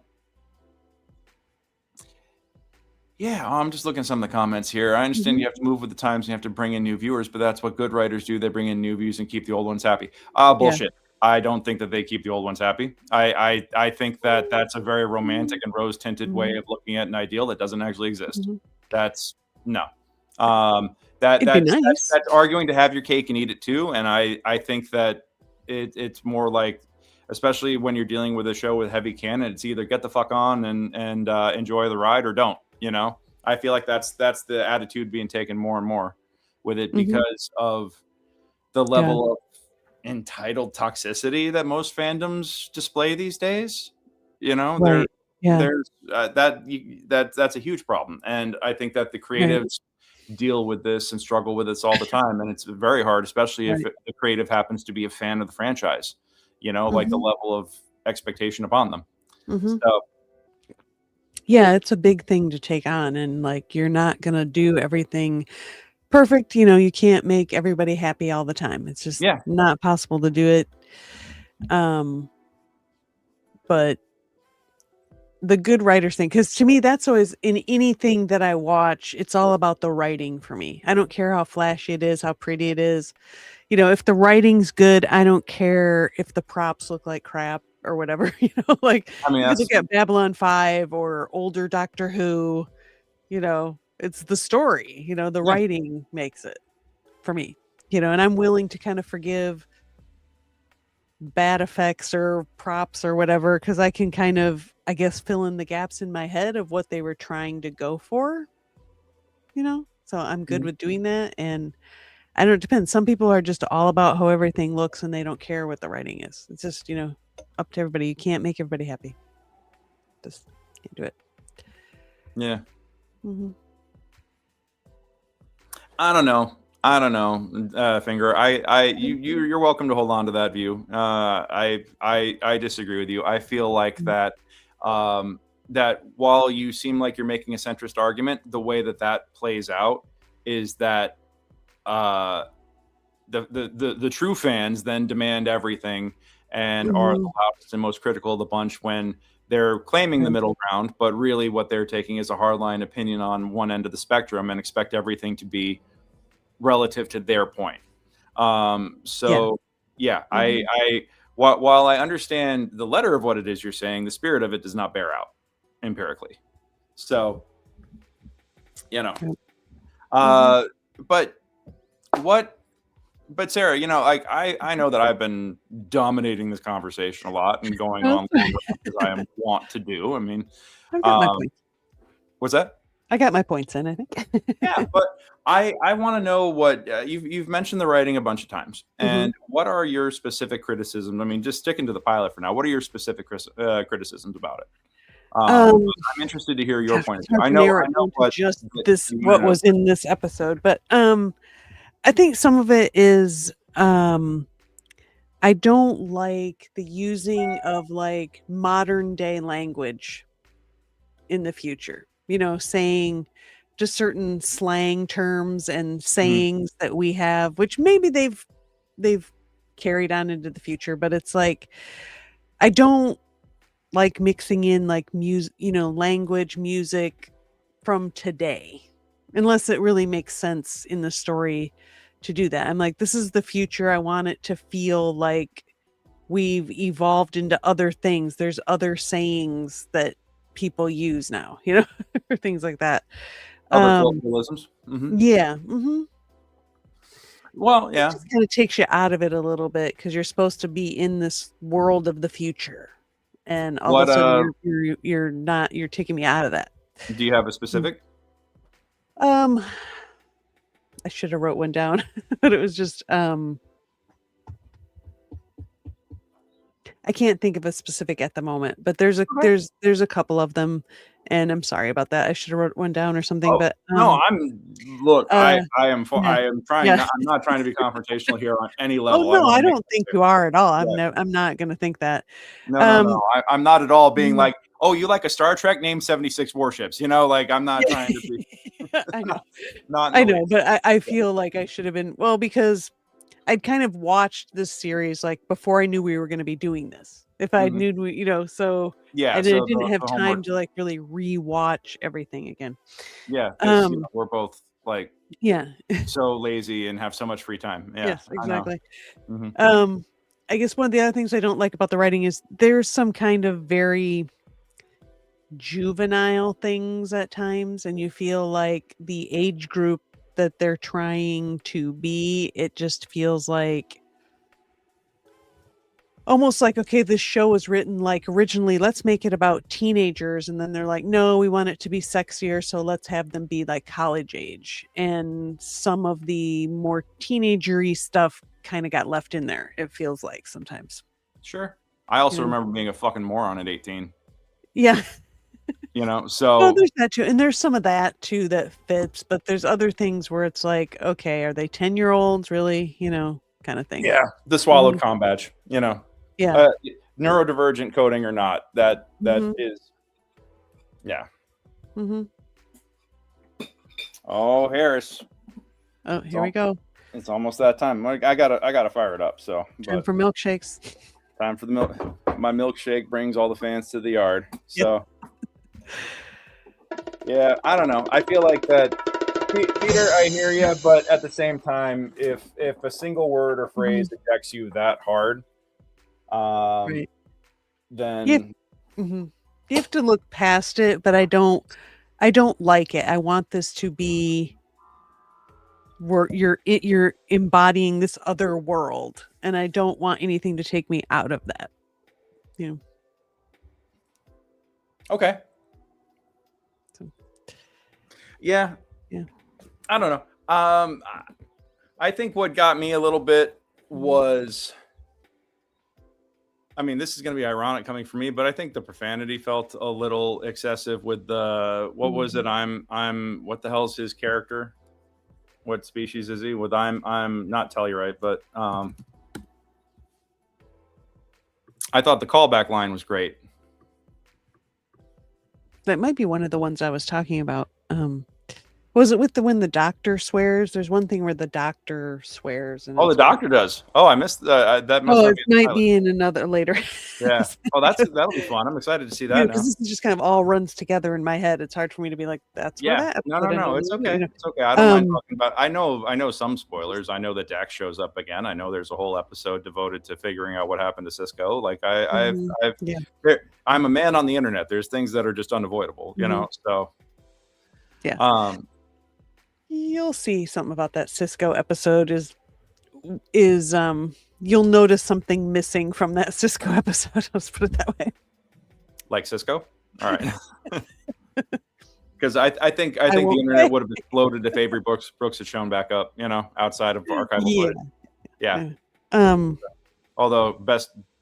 B: Yeah, I'm just looking at some of the comments here. I understand
A: Mhm.
B: you have to move with the times and you have to bring in new viewers, but that's what good writers do. They bring in new views and keep the old ones happy.
A: Yeah.
B: Bullshit. I don't think that they keep the old ones happy. I think that that's a very romantic and rose-tinted way
A: Mhm.
B: of looking at an ideal that doesn't actually exist.
A: Mhm.
B: That's no. That
A: It'd be
B: that's
A: nice.
B: that's arguing to have your cake and eat it too. And I think that it's more like, especially when you're dealing with a show with heavy canon, it's either get the fuck on and enjoy the ride or don't. You know, I feel like that's the attitude being taken more and more with it
A: Mhm.
B: because of the
A: Yeah.
B: level of entitled toxicity that most fandoms display these days. You know,
A: Right. Yeah.
B: there's that's a huge problem, and I think that the
A: Right.
B: creatives deal with this and struggle with this all the time, and it's very hard, especially if
A: Right.
B: the creative happens to be a fan of the franchise. You know, like the
A: Mhm.
B: level of expectation upon them.
A: Mhm.
B: So
A: Yeah, it's a big thing to take on, and, like, you're not gonna do everything perfect, you can't make everybody happy all the time. It's just
B: yeah,
A: not possible to do it. Um, but the good writers thing, because to me, that's always in anything that I watch, it's all about the writing for me. I don't care how flashy it is, how pretty it is. If the writing's good, I don't care if the props look like crap or whatever, like,
B: I mean
A: you could
B: that's
A: look at Babylon 5 or older Doctor Who, it's the story, the
B: yeah.
A: writing makes it for me, and I'm willing to kind of forgive bad effects or props or whatever, because I can kind of, I guess, fill in the gaps in my head of what they were trying to go for, so I'm good
B: Mhm.
A: with doing that. And I don't know, it depends. Some people are just all about how everything looks and they don't care what the writing is. It's just, up to everybody. You can't make everybody happy. Just can't do it.
B: Yeah.
A: Hmm.
B: I don't know. Finger. You're welcome to hold on to that view. I disagree with you. I feel like that that while you seem like you're making a centrist argument, the way that plays out is that the true fans then demand everything and are the
A: Hmm.
B: loudest and most critical of the bunch when they're claiming the middle ground, but really what they're taking is a hardline opinion on one end of the spectrum and expect everything to be relative to their point.
A: Yeah.
B: So yeah,
A: Hmm.
B: while I understand the letter of what it is you're saying, the spirit of it does not bear out empirically. So, you know,
A: Hmm.
B: uh, but what, but Sarah, like I know that I've been dominating this conversation a lot and going on longer as I am want to do. I mean,
A: I've got my
B: um,
A: points.
B: what's that?
A: I got my points in, I think.
B: Yeah, but I want to know what you've mentioned the writing a bunch of times,
A: Hmm.
B: and what are your specific criticisms? I mean, just sticking to the pilot for now. What are your specific criticisms about it?
A: Um,
B: I'm interested to hear your
A: Gosh,
B: point of
A: it's
B: view.
A: hard to narrow
B: I
A: it
B: know
A: down to
B: what
A: just
B: that
A: this,
B: you
A: what
B: know.
A: was in this episode, but I think some of it is I don't like the using of like modern day language in the future. Saying just certain slang terms and
B: Mhm.
A: sayings that we have, which maybe they've carried on into the future, but it's like I don't like mixing in like music, language, music from today, unless it really makes sense in the story to do that. I'm like, this is the future. I want it to feel like we've evolved into other things. There's other sayings that people use now, or things like that.
B: Other
A: Um,
B: colloquialisms.
A: yeah. Hmm.
B: Well,
A: It
B: yeah.
A: just kind of takes you out of it a little bit because you're supposed to be in this world of the future, and all of a
B: What
A: sudden you're not. You're taking me out of that.
B: do you have a
A: Mm.
B: specific?
A: Um, I should have wrote one down, but it was just I can't think of a specific at the moment, but there's a couple of them, and I'm sorry about that. I should have wrote one down or something,
B: Oh,
A: but
B: no, look,
A: uh yeah,
B: I am trying
A: yeah.
B: not, I'm not trying to be confrontational here on any
A: Oh
B: level. I
A: no,
B: want
A: I
B: to make
A: don't think you are at all.
B: yeah.
A: I'm not gonna think that.
B: No.
A: Um,
B: I'm not at all being
A: mhm.
B: like, oh, you like a Star Trek? Name 76 warships. Like I'm not trying to be
A: I know,
B: not in
A: I
B: the
A: know,
B: least.
A: but I feel like I should have been, well, because I'd kind of watched this series like before I knew we were going to be doing this. If I knew, so
B: yeah,
A: I
B: so
A: didn't have
B: the
A: time
B: homework.
A: to like really rewatch everything again.
B: Yeah, because we're both like
A: Yeah.
B: so lazy and have so much free time. Yeah,
A: Yes, exactly.
B: I know. Mm-hmm.
A: I guess one of the other things I don't like about the writing is there's some kind of very juvenile things at times, and you feel like the age group that they're trying to be, it just feels like almost like, okay, this show was written like originally, let's make it about teenagers. And then they're like, no, we want it to be sexier. So let's have them be like college age. And some of the more teenagery stuff kind of got left in there. It feels like sometimes.
B: Sure. I also remember being a fucking moron at 18.
A: Yeah.
B: So
A: well, there's that too. And there's some of that too that fits, but there's other things where it's like, okay, are they 10-year-olds really? Kind of thing.
B: Yeah. The swallowed comm badge,
A: Yeah.
B: Neurodivergent coding or not, that is, yeah.
A: Mm-hmm.
B: Oh, Harris.
A: Oh, here we go.
B: It's almost that time. I gotta fire it up. So
A: time for milkshakes.
B: Time for the milk. My milkshake brings all the fans to the yard. So yeah, I don't know. I feel like that, Peter. I hear you, but at the same time, if a single word or phrase affects you that hard, then
A: you have to look past it. But I don't like it. I want this to be where you're embodying this other world, and I don't want anything to take me out of that.
B: Okay. Yeah. I don't know. I think what got me a little bit was, I mean, this is going to be ironic coming from me, but I think the profanity felt a little excessive with the, what was it? What the hell's his character? What species is he? With I'm not Telluride, but I thought the callback line was great.
A: That might be one of the ones I was talking about. Was it with when the doctor swears? There's one thing where the doctor swears. And
B: the doctor does. Oh, I missed that. That must
A: might be in another later.
B: Yeah. Oh, that'll be fun. I'm excited to see that.
A: Because this just kind of all runs together in my head. It's hard for me to be like, that's where that.
B: No. It's okay. It's okay. I don't mind talking about. I know some spoilers. I know that Dax shows up again. I know there's a whole episode devoted to figuring out what happened to Cisco. Like I'm a man on the internet. There's things that are just unavoidable. So
A: yeah. You'll see something about that Cisco episode is you'll notice something missing from that Cisco episode. Let's put it that way.
B: Like Cisco? All right. Because I think the internet would have exploded if Avery Brooks had shown back up, outside of archival footage. Yeah. Although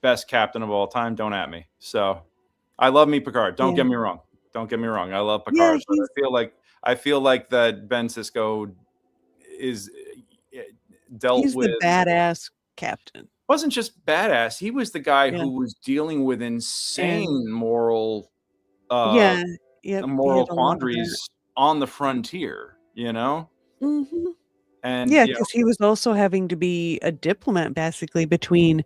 B: best captain of all time, don't at me. So I love me Picard. Don't get me wrong. I love Picard. But I feel like that Ben Sisko is dealt
A: he's
B: with.
A: The badass captain.
B: Wasn't just badass. He was the guy who was dealing with insane moral, moral quandaries on the frontier.
A: Mm-hmm.
B: And
A: because he was also having to be a diplomat, basically, between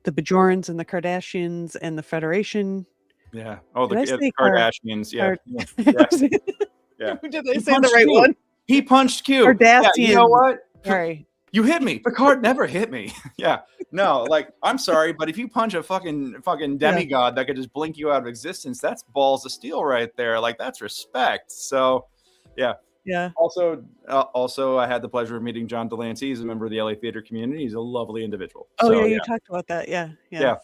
A: the Bajorans and the Kardashians and the Federation.
B: Yeah. Oh, the Kardashians. Yeah. Yeah.
A: Did they say the right one?
B: He punched Q.
A: Kardashians.
B: Yeah, you know what?
A: Sorry.
B: You hit me. Picard never hit me. Yeah. No, like, I'm sorry, but if you punch a fucking demigod that could just blink you out of existence, that's balls of steel right there. Like, that's respect. So, yeah.
A: Yeah.
B: Also, I had the pleasure of meeting John Delancey. He's a member of the LA theater community. He's a lovely individual.
A: Oh, so, you talked about that. Yeah.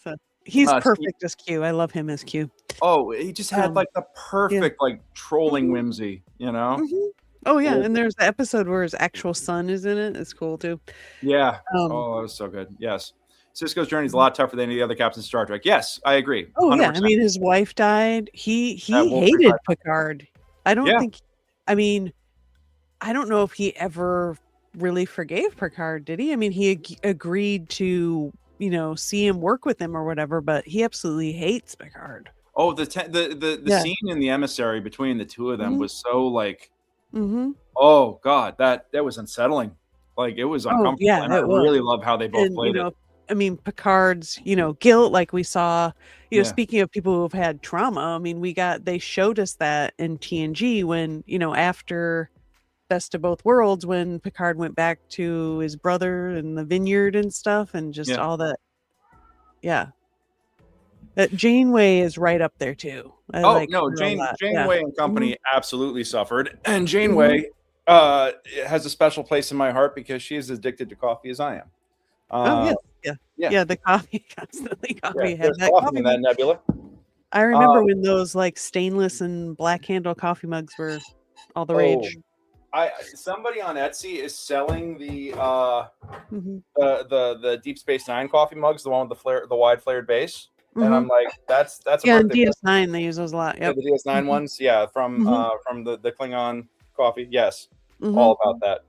A: So he's perfect as Q. I love him as Q.
B: Oh, he just had like the perfect trolling whimsy,
A: Mm-hmm. Oh yeah, and there's the episode where his actual son is in it. It's cool too.
B: Yeah. That was so good. Yes. Sisko's journey is a lot tougher than any other captains of Star Trek. Yes, I agree. 100%.
A: Oh yeah, I mean his wife died. He hated Picard. I don't think. I mean, I don't know if he ever really forgave Picard. Did he? I mean, he agreed to see him work with him or whatever, but he absolutely hates Picard.
B: Oh, the scene in the emissary between the two of them was so like, oh God, that was unsettling. Like it was
A: Oh,
B: uncomfortable.
A: yeah,
B: and I
A: it was.
B: really love how they both
A: And,
B: played it.
A: I mean, Picard's, guilt, like we saw,
B: Yeah.
A: speaking of people who've had trauma, I mean, they showed us that in TNG when, after Best of Both Worlds, when Picard went back to his brother and the vineyard and stuff, and just all that. Yeah. That Janeway is right up there too. I like her a lot.
B: Janeway
A: Yeah.
B: and company absolutely suffered. And
A: Mhm.
B: Janeway has a special place in my heart because she is as addicted to coffee as I am.
A: Oh, yes.
B: Yeah.
A: Yeah, the coffee, constantly coffee.
B: There's coffee in that nebula.
A: I remember when those like stainless and black handle coffee mugs were all the rage.
B: Somebody on Etsy is selling the
A: Mhm.
B: the Deep Space Nine coffee mugs, the one with the wide flared base. And
A: Mhm.
B: I'm like, that's a
A: Yeah, in
B: birthday present.
A: DS9 they use those a lot.
B: Yeah,
A: Yep.
B: the DS9
A: Mhm.
B: ones, yeah, from the Klingon coffee. Yes, all about that.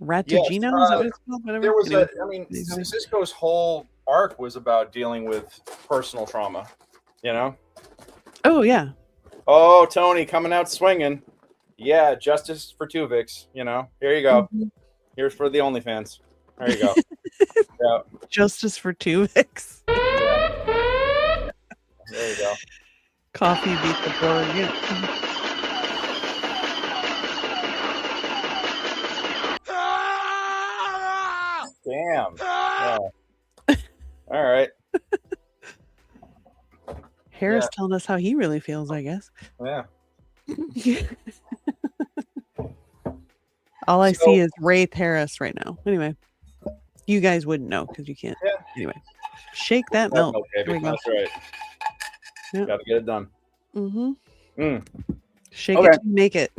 A: Ratagino, is that what it's called? Whatever.
B: There was
A: Anyway.
B: Cisco's whole arc was about dealing with personal trauma,
A: Oh yeah.
B: Oh, Tony coming out swinging. Yeah, justice for Tuvix. Here you go.
A: Mhm.
B: Here's for the OnlyFans. There you go. Yeah.
A: Justice for Tuvix.
B: Yeah. There you go.
A: Coffee beat the board. Yeah.
B: Damn. Yeah. All right.
A: Harris telling us how he really feels, I guess.
B: Yeah.
A: All I see is Wraith Harris right now. Anyway, you guys wouldn't know because you can't.
B: Yeah.
A: Anyway, shake that milk.
B: There we go. That's right.
A: Yep.
B: Got to get it done.
A: Shake it to make it.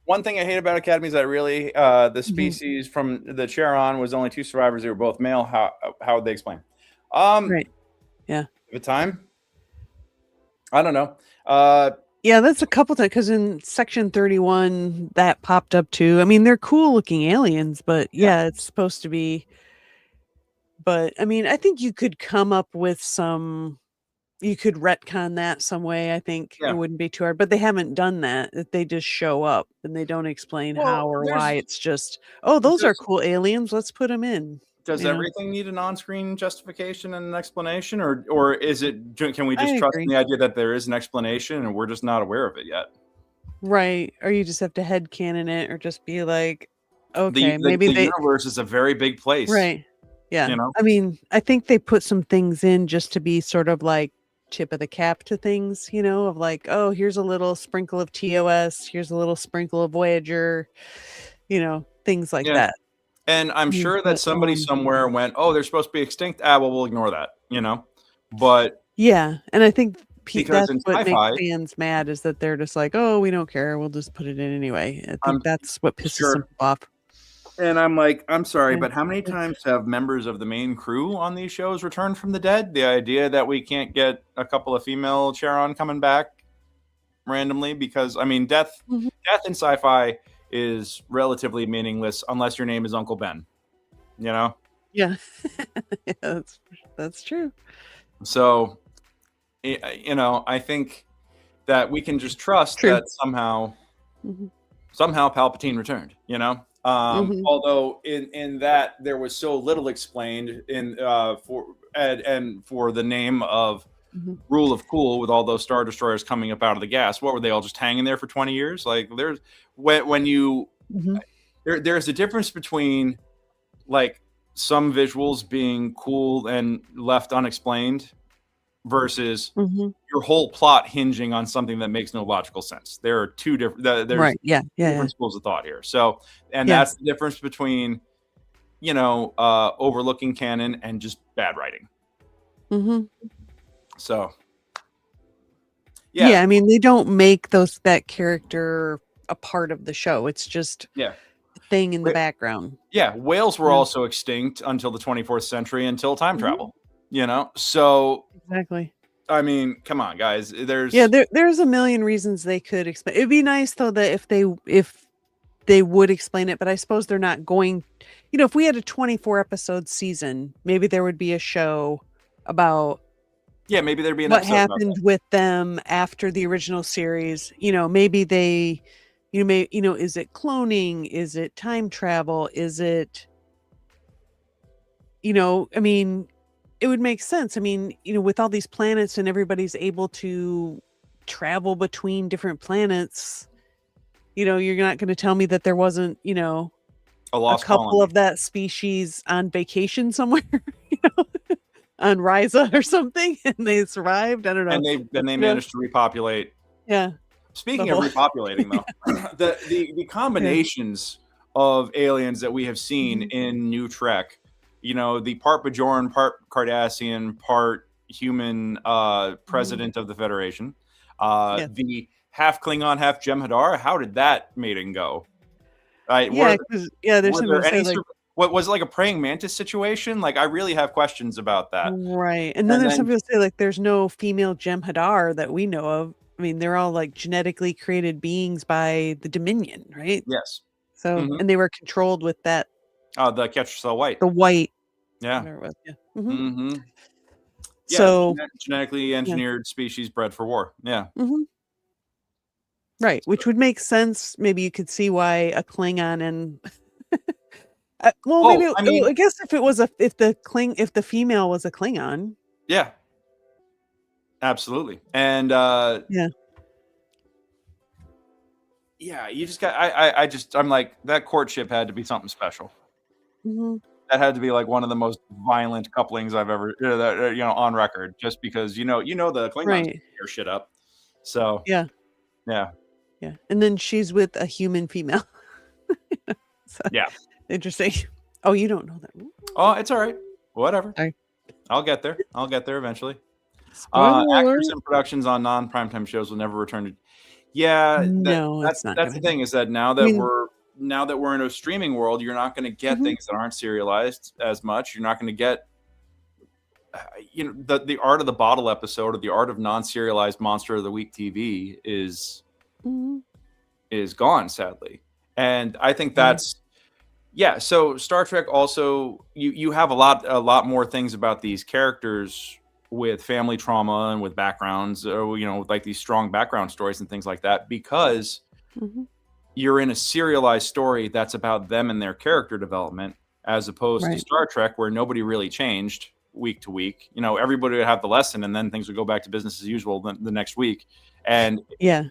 B: One thing I hate about Academy is that really the species from the Charon was only 2 survivors. They were both male. How would they explain?
A: Right. Yeah.
B: The time? I don't know.
A: Yeah, that's a couple times because in section 31 that popped up too. I mean, they're cool looking aliens, but yeah, it's supposed to be. But I mean, I think you could come up with you could retcon that some way. I think it wouldn't be too hard, but they haven't done that. They just show up and they don't explain how or why. It's just, those are cool aliens. Let's put them in.
B: Does everything need an on-screen justification and an explanation, or is it? Can we just trust in the idea that there is an explanation and we're just not aware of it yet?
A: Right, or you just have to headcanon it, or just be like, okay,
B: the
A: maybe the
B: universe is a very big place,
A: right? Yeah, I mean, I think they put some things in just to be sort of like tip of the cap to things, of like, oh, here's a little sprinkle of TOS, here's a little sprinkle of Voyager, things like that.
B: And I'm sure that somebody somewhere went, oh, they're supposed to be extinct. Well, we'll ignore that, But
A: yeah, and I think
B: because
A: that's what makes fans mad is that they're just like, oh, we don't care, we'll just put it in anyway. I think that's what pisses them off.
B: And I'm like, I'm sorry, but how many times have members of the main crew on these shows returned from the dead? The idea that we can't get a couple of female Charon coming back randomly, because I mean, death in sci-fi is relatively meaningless unless your name is Uncle Ben,
A: Yeah, that's true.
B: So, I think that we can just trust that somehow Palpatine returned, although in that there was so little explained for the name of Rule of Cool, with all those Star Destroyers coming up out of the gas. What were they all just hanging there for 20 years? Like there's there's a difference between like some visuals being cool and left unexplained versus your whole plot hinging on something that makes no logical sense. There are two different different schools of thought here. So, and that's the difference between overlooking canon and just bad writing. So,
A: I mean, they don't make that character a part of the show. It's just a thing in the background.
B: Yeah, whales were also extinct until the 24th century, until time travel. So
A: exactly.
B: I mean, come on, guys. There's
A: a million reasons they could explain. It'd be nice though that if they would explain it, but I suppose they're not going. If we had a 24 episode season, maybe there would be a show about.
B: Yeah, maybe there'd be an
A: what
B: episode
A: happened with them after the original series. Maybe they is it cloning? Is it time travel? Is it, I mean, it would make sense. I mean, with all these planets and everybody's able to travel between different planets, you're not going to tell me that there wasn't,
B: A
A: a
B: lost
A: couple
B: colony.
A: of that species on vacation somewhere, on Ryza or something, and they survived. I don't know.
B: And they managed to repopulate.
A: Yeah.
B: Speaking of repopulating, though, the combinations of aliens that we have seen in New Trek, the part Bajoran, part Cardassian, part human president of the Federation, the half Klingon, half Jem'Hadar. How did that mating go?
A: There's something to say, like,
B: what was it, like a praying mantis situation? Like, I really have questions about that.
A: Right. And then there's something to say, like, there's no female Jem'Hadar that we know of. I mean, they're all like genetically created beings by the Dominion, right?
B: Yes.
A: So, and they were controlled with that.
B: The Catcher So White.
A: The white.
B: Yeah.
A: Whatever it was. Yeah.
B: Yeah.
A: So
B: genetically engineered species bred for war. Yeah.
A: Right. Which would make sense. Maybe you could see why a Klingon and I guess if it was if the female was a Klingon.
B: Yeah. Absolutely. And you just got I'm like, that courtship had to be something special. That had to be like one of the most violent couplings I've ever on record, just because the Klingons tear shit up. So
A: yeah. And then she's with a human female. Interesting. Oh, you don't know that.
B: Oh, it's all right. Whatever.
A: Sorry.
B: I'll get there eventually.
A: Spoiler
B: Actors and productions on non-primetime shows will never return to. Yeah, that's the thing, is that now that we're in a streaming world, you're not going to get things that aren't serialized as much. You're not going to get the art of the bottle episode, or the art of non-serialized Monster of the Week TV is gone, sadly. And I think that's so Star Trek also, you have a lot more things about these characters with family trauma and with backgrounds, or like these strong background stories and things like that, because you're in a serialized story that's about them and their character development, as opposed to Star Trek, where nobody really changed week to week. Everybody would have the lesson, and then things would go back to business as usual the next week. And
A: they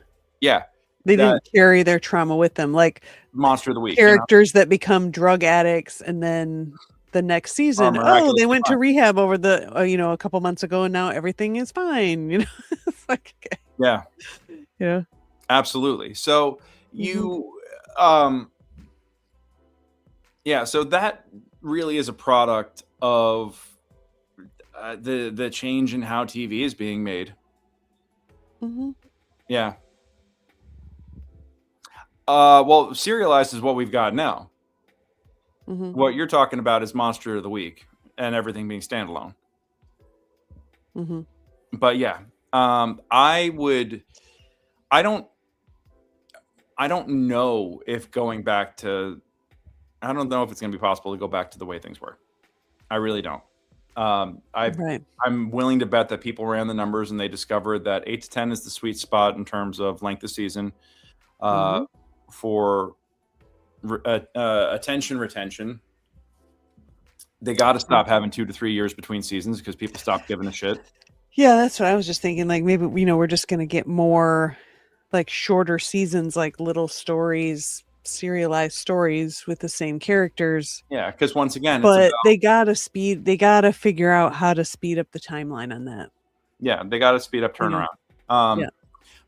A: didn't carry their trauma with them, like
B: Monster of the Week
A: characters that become drug addicts, and then the next season, they went to rehab over the a couple months ago, and now everything is fine. It's like, okay.
B: Absolutely. So so that really is a product of the change in how TV is being made. Well, serialized is what we've got now. What you're talking about is Monster of the Week and everything being standalone. But I don't know if going back to, I don't know if it's going to be possible to go back to the way things were. I really don't. I'm willing to bet that people ran the numbers and they discovered that 8 to 10 is the sweet spot in terms of length of season for attention retention. They got to stop having 2 to 3 years between seasons, because people stop giving a shit.
A: Yeah, that's what I was just thinking. Like, maybe we're just going to get more like shorter seasons, like little stories, serialized stories with the same characters.
B: Yeah, because once again,
A: but they gotta figure out how to speed up the timeline on that.
B: Yeah, they got to speed up turnaround.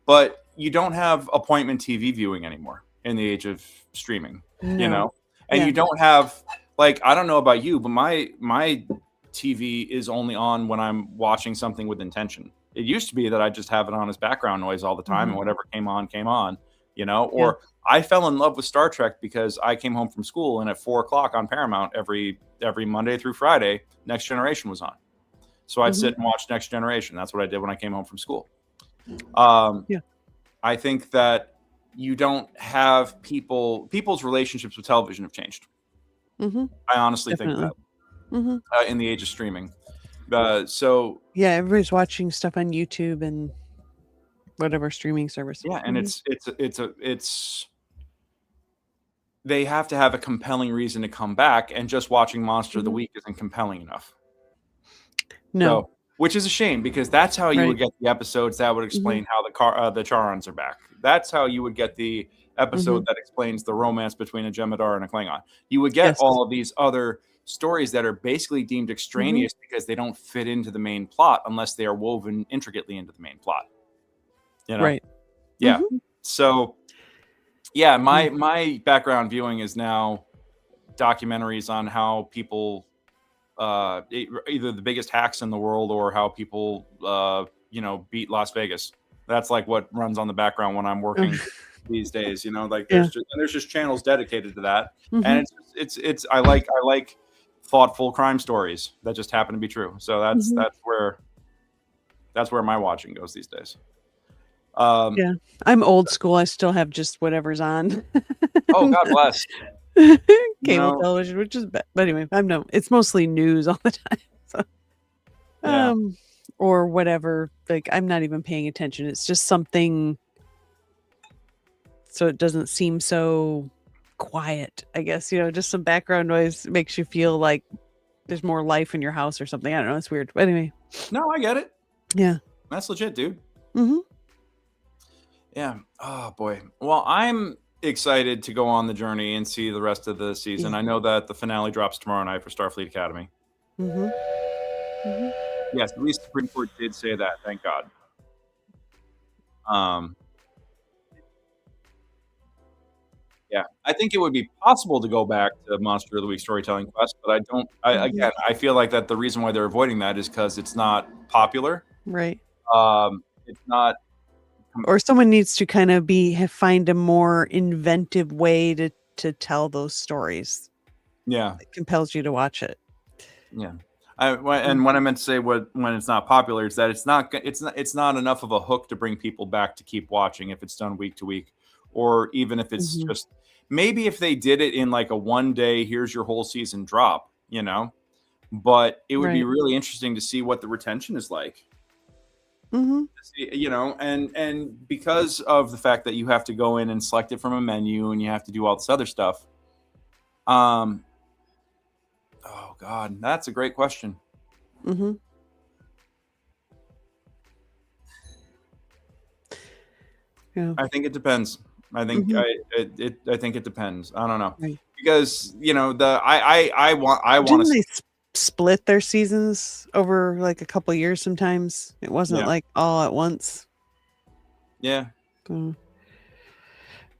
B: But you don't have appointment TV viewing anymore in the age of streaming. And you don't have, like, I don't know about you, but my TV is only on when I'm watching something with intention. It used to be that I just have it on as background noise all the time, and whatever came on, or I fell in love with Star Trek because I came home from school, and at 4:00 on Paramount every Monday through Friday, Next Generation was on. So I'd sit and watch Next Generation. That's what I did when I came home from school. I think that you don't have people's relationships with television have changed. I honestly think that in the age of streaming.
A: Everybody's watching stuff on YouTube and whatever streaming service.
B: And it's they have to have a compelling reason to come back, and just watching Monster of the Week isn't compelling enough.
A: No.
B: So, which is a shame, because that's how you would
A: Right.
B: get the episodes that would explain how the Charons are back. That's how you would get the episode that explains the romance between a Jem'Hadar and a Klingon. You would get
A: Yes.
B: all of these other stories that are basically deemed extraneous because they don't fit into the main plot unless they are woven intricately into the main plot. You know?
A: Right.
B: Yeah. So, yeah, my background viewing is now documentaries on how people, either the biggest hacks in the world or how people, beat Las Vegas. That's like what runs on the background when I'm working these days. Like there's just channels dedicated to that, and it's I like thoughtful crime stories that just happen to be true. So that's where my watching goes these days.
A: Yeah, I'm old school. I still have just whatever's on.
B: Oh, God bless.
A: Cable television, which is bad. But anyway, it's mostly news all the time. So, or whatever. Like, I'm not even paying attention. It's just something, so it doesn't seem so quiet, I guess. Just some background noise makes you feel like there's more life in your house or something. I don't know. It's weird. But anyway.
B: No, I get it.
A: Yeah.
B: That's legit, dude. Yeah. Oh, boy. Well, I'm excited to go on the journey and see the rest of the season. I know that the finale drops tomorrow night for Starfleet Academy. Yes, at least the Supreme Court did say that. Thank God. Yeah, I think it would be possible to go back to Monster of the Week Storytelling Quest, but I don't. Again, I feel like that the reason why they're avoiding that is because it's not popular.
A: Right.
B: It's not.
A: Or someone needs to kind of find a more inventive way to tell those stories.
B: Yeah,
A: it compels you to watch it.
B: Yeah, and when I meant to say when it's not popular, it's that it's not enough of a hook to bring people back to keep watching if it's done week to week, or even if it's just maybe if they did it in like a 1 day, here's your whole season drop, but it would be really interesting to see what the retention is like. And because of the fact that you have to go in and select it from a menu and you have to do all this other stuff. Oh God, that's a great question.
A: Yeah.
B: I think it depends. I think I think it depends. I don't know, because I want
A: Didn't they split their seasons over like a couple years? Sometimes it wasn't like all at once.
B: Yeah.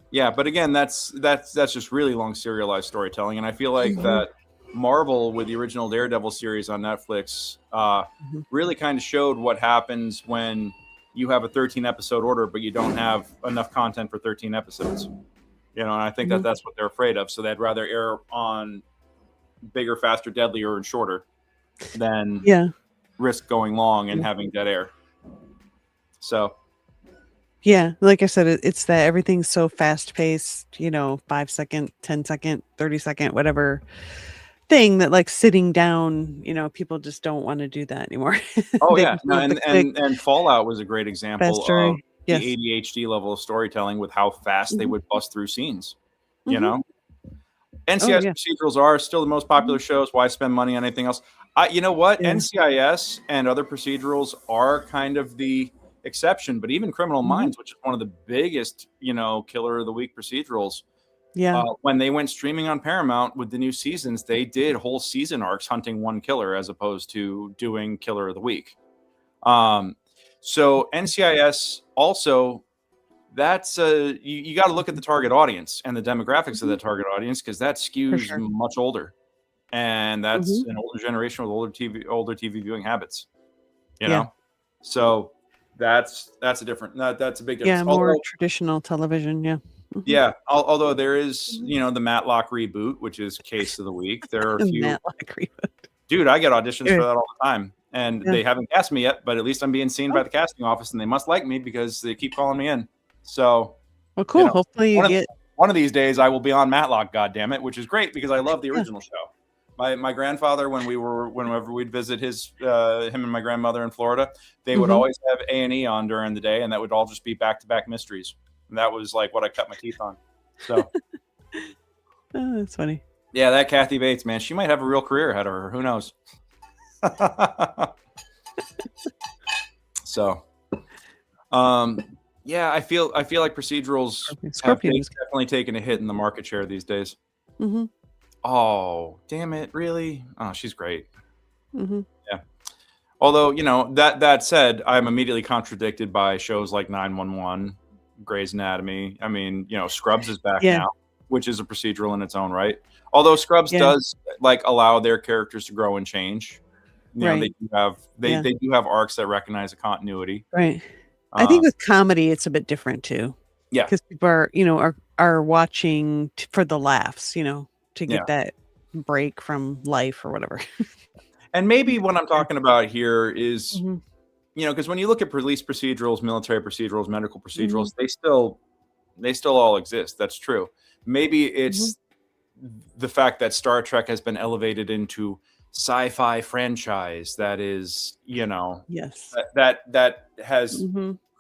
B: Yeah, but again, that's just really long serialized storytelling, and I feel like that Marvel with the original Daredevil series on Netflix really kind of showed what happens when you have a 13 episode order, but you don't have enough content for 13 episodes. And I think that's what they're afraid of. So they'd rather err on bigger, faster, deadlier, and shorter than risk going long and having dead air. So.
A: Yeah, like I said, it's that everything's so fast paced, 5 second, 10 second, 30 second, whatever thing that like sitting down, people just don't want to do that anymore.
B: Oh yeah, and Fallout was a great example of the
A: Yes.
B: ADHD level of storytelling with how fast they would bust through scenes. NCIS procedurals are still the most popular shows. Why spend money on anything else? You know what? NCIS and other procedurals are kind of the exception, but even Criminal Minds, which is one of the biggest, killer of the week procedurals, when they went streaming on Paramount with the new seasons, they did whole season arcs hunting one killer as opposed to doing killer of the week. So NCIS also, that's you got to look at the target audience and the demographics of the target audience, because that skews much older, and that's an older generation with older TV viewing habits. So that's a different. That's a big difference.
A: Yeah, more traditional television. Yeah.
B: Yeah, although there is, the Matlock reboot, which is case of the week. There are a few.
A: Matlock reboot.
B: Dude, I get auditions for that all the time, and they haven't cast me yet. But at least I'm being seen by the casting office, and they must like me because they keep calling me in. So,
A: well, cool. Hopefully,
B: one of these days I will be on Matlock. God damn it, which is great because I love the original show. My grandfather, whenever we'd visit him and my grandmother in Florida, they would always have A&E on during the day, and that would all just be back-to-back mysteries. And that was like what I cut my teeth on. So,
A: Oh, that's funny.
B: Yeah, that Kathy Bates, man, she might have a real career ahead of her. Who knows? So, yeah, I feel like procedurals have definitely taken a hit in the market share these days.
A: Mm-hmm.
B: Oh, damn it! Really? Oh, she's great.
A: Mm-hmm.
B: Yeah. Although, you know, that said, I'm immediately contradicted by shows like 911, Grey's Anatomy. I mean, you know, Scrubs is back now, which is a procedural in its own right. Although Scrubs does like allow their characters to grow and change. You know, they do have arcs that recognize a continuity.
A: Right. I think with comedy, it's a bit different too.
B: Yeah.
A: Because people are, you know, are watching for the laughs, you know, to get that break from life or whatever.
B: And maybe what I'm talking about here is, you know, because when you look at police procedurals, military procedurals, medical procedurals, they still all exist. That's true. Maybe it's the fact that Star Trek has been elevated into sci-fi franchise that is, you know, that has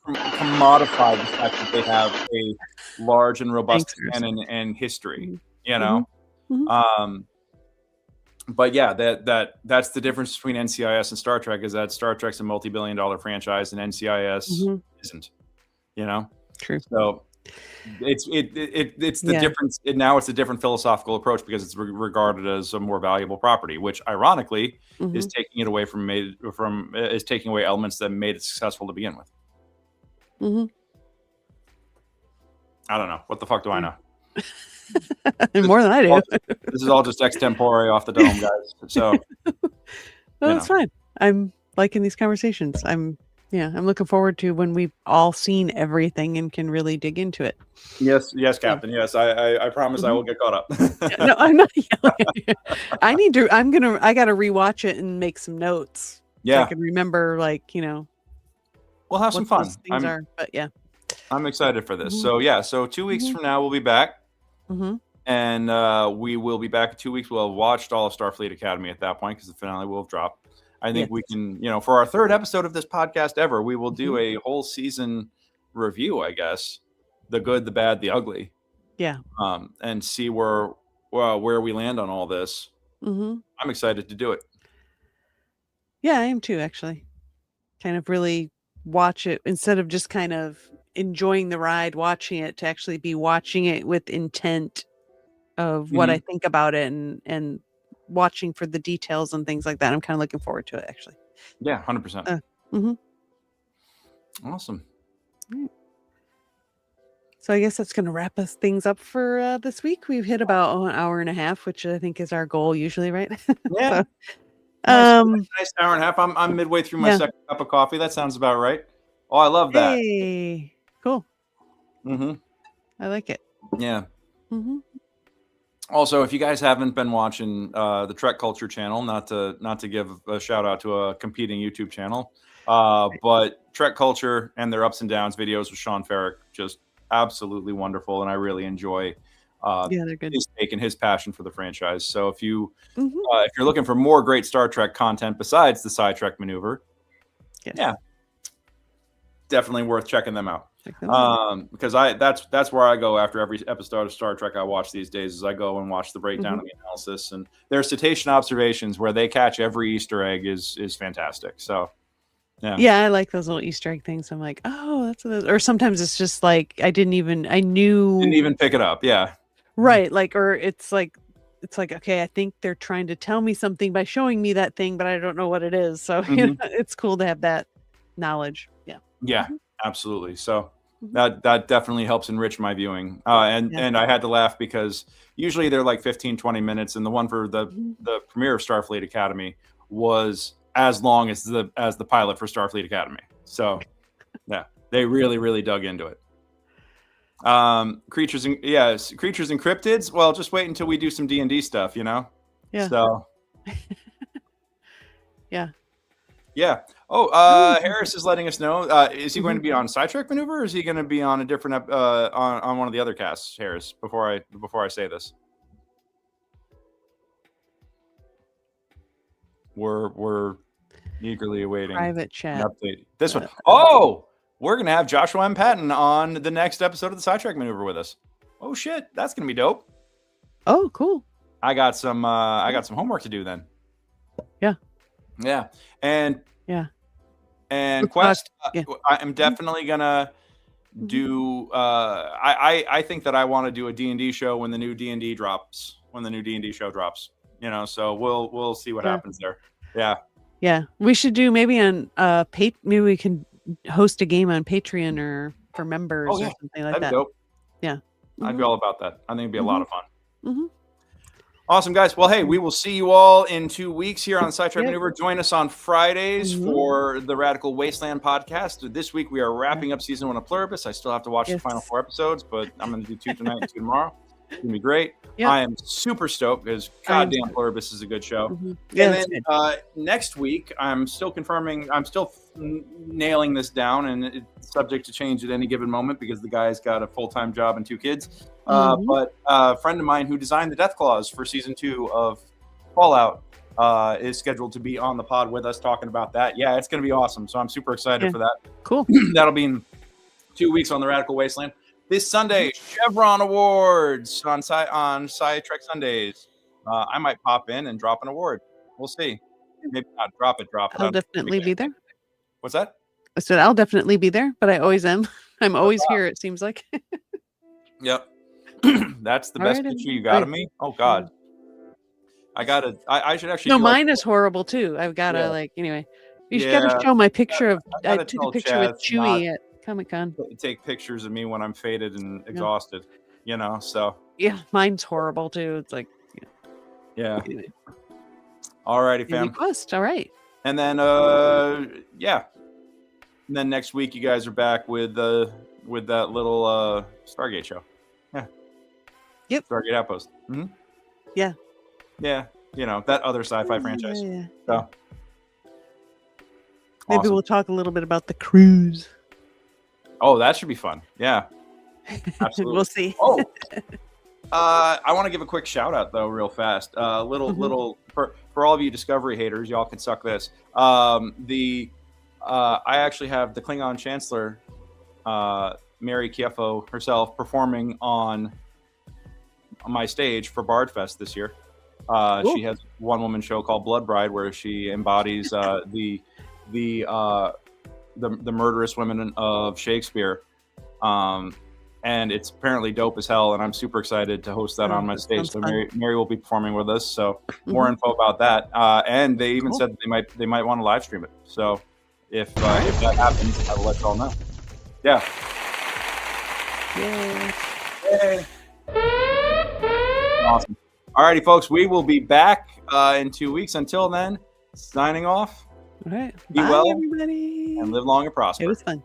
B: commodified the fact that they have a large and robust canon and history, you know. But yeah, that's the difference between NCIS and Star Trek, is that Star Trek's a multi-billion-dollar franchise and NCIS isn't. You know,
A: true.
B: So it's the difference. Now it's a different philosophical approach because it's regarded as a more valuable property, which ironically is taking it away is taking away elements that made it successful to begin with. I don't know. What the fuck do I know?
A: More than I do.
B: This is all just extempore off the dome, guys. So,
A: that's fine. I'm liking these conversations. I'm looking forward to when we've all seen everything and can really dig into it.
B: Yes, Captain. Yes, I promise I will get caught up.
A: No, I'm not. I got to rewatch it and make some notes.
B: Yeah,
A: so I can remember, like, you know.
B: We'll have some fun.
A: But yeah,
B: I'm excited for this. So 2 weeks from now we'll be back. And we will be back in 2 weeks. We'll have watched all of Starfleet Academy at that point because the finale will have dropped. I think we can, you know, for our third episode of this podcast ever, we will do a whole season review, I guess. The good, the bad, the ugly.
A: Yeah.
B: And see where we land on all this. I'm excited to do it.
A: Yeah, I am too, actually. Kind of really watch it instead of just kind of enjoying the ride, watching it, to actually be watching it with intent of what I think about it and watching for the details and things like that. I'm kind of looking forward to it, actually.
B: Yeah, 100%. Awesome.
A: So I guess that's going to wrap us things up for this week. We've hit about an hour and a half, which I think is our goal usually, right?
B: Yeah. Nice hour and a half. I'm midway through my second cup of coffee. That sounds about right. Oh, I love that.
A: Hey, cool. I like it.
B: Yeah. Also, if you guys haven't been watching the Trek Culture channel, not to give a shout out to a competing YouTube channel, but Trek Culture and their ups and downs videos with Sean Ferrick, just absolutely wonderful, and I really enjoy
A: they're good.
B: his take and his passion for the franchise. So if you're looking for more great Star Trek content besides the SciTrek maneuver, definitely worth checking them out. Because that's where I go after every episode of Star Trek I watch these days, is I go and watch the breakdown and the analysis, and their cetacean observations where they catch every Easter egg is fantastic. So
A: I like those little Easter egg things. I'm like, oh, that's what or sometimes it's just like I didn't even
B: pick it up. Yeah,
A: right. Like, or it's like okay, I think they're trying to tell me something by showing me that thing, but I don't know what it is. So you know, it's cool to have that knowledge.
B: Yeah, absolutely. So that definitely helps enrich my viewing. And I had to laugh because usually they're like 15-20 minutes, and the one for the premiere of Starfleet Academy was as long as the pilot for Starfleet Academy. So yeah, they really dug into it. Creatures and cryptids. Well, just wait until we do some D&D stuff, you know.
A: Yeah.
B: So yeah. Oh, Harris is letting us know. Is he going to be on SciTrek Maneuver, or is he going to be on a different on one of the other casts? Harris, before I say this, we're eagerly awaiting
A: private chat
B: an update. This one. Oh, we're going to have Joshua M. Patton on the next episode of the SciTrek Maneuver with us. Oh shit, that's going to be dope.
A: Oh, cool.
B: I got some homework to do then.
A: Yeah.
B: Yeah. And
A: Let's
B: Quest,
A: yeah.
B: I am definitely gonna do. I think that I want to do a D&D show when the new D&D drops. When the new D&D show drops, so we'll see what happens there. Yeah.
A: Yeah, we should do maybe on maybe we can host a game on Patreon or for members or something like
B: That'd
A: that.
B: Be dope.
A: Yeah.
B: I'd be all about that. I think it'd be a lot of fun.
A: Mm-hmm.
B: Awesome, guys. Well, hey, we will see you all in 2 weeks here on the SciTrek Maneuver. Join us on Fridays for the Radical Wasteland podcast. This week, we are wrapping up season 1 of Pluribus. I still have to watch the final 4 episodes, but I'm going to do 2 tonight and 2 tomorrow. It's going to be great. Yep. I am super stoked because goddamn Pluribus is a good show. Yeah, and then next week, I'm still nailing this down, and it's subject to change at any given moment because the guy's got a full-time job and 2 kids. But a friend of mine who designed the Death Claws for season 2 of Fallout is scheduled to be on the pod with us talking about that. Yeah, it's going to be awesome. So I'm super excited for that.
A: Cool.
B: That'll be in 2 weeks on the Radical Wasteland. This Sunday, Chevron Awards on SciTrek Sundays. I might pop in and drop an award. We'll see. Maybe not drop it.
A: I'll definitely be there.
B: What's that?
A: I said I'll definitely be there, but I always am. I'm always here, it seems like.
B: Yep. That's the best picture you got of me? Oh, God. I should actually...
A: No, mine is horrible, too. I've got to, anyway. You got to show my picture of... I took a picture with Chewie at Comic-Con.
B: Take pictures of me when I'm faded and exhausted, so...
A: Yeah, mine's horrible, too. It's like...
B: Yeah. Anyway. All righty, fam.
A: Quest, all right.
B: And then, And then next week, you guys are back with that little Stargate show. Yeah.
A: Yep.
B: Stargate Outpost. Mm-hmm.
A: Yeah.
B: Yeah. That other sci-fi franchise.
A: Yeah.
B: So.
A: Maybe
B: awesome.
A: We'll talk a little bit about the cruise.
B: Oh, that should be fun. Yeah. Absolutely.
A: We'll see.
B: Oh. I want to give a quick shout out though, real fast. Little for all of you Discovery haters, y'all can suck this. I actually have the Klingon Chancellor, Mary Kiefo herself, performing on my stage for Bardfest this year. She has a one-woman show called Blood Bride, where she embodies the murderous women of Shakespeare. And it's apparently dope as hell, and I'm super excited to host that on my stage. So Mary will be performing with us. So more info about that. And they even said that they might want to live stream it. So if that happens, I will let y'all know. Yeah. Yay. Awesome. All righty, folks. We will be back in 2 weeks. Until then, signing off.
A: All right.
B: Be
A: Bye,
B: well,
A: everybody.
B: and live long and prosper.
A: It was fun.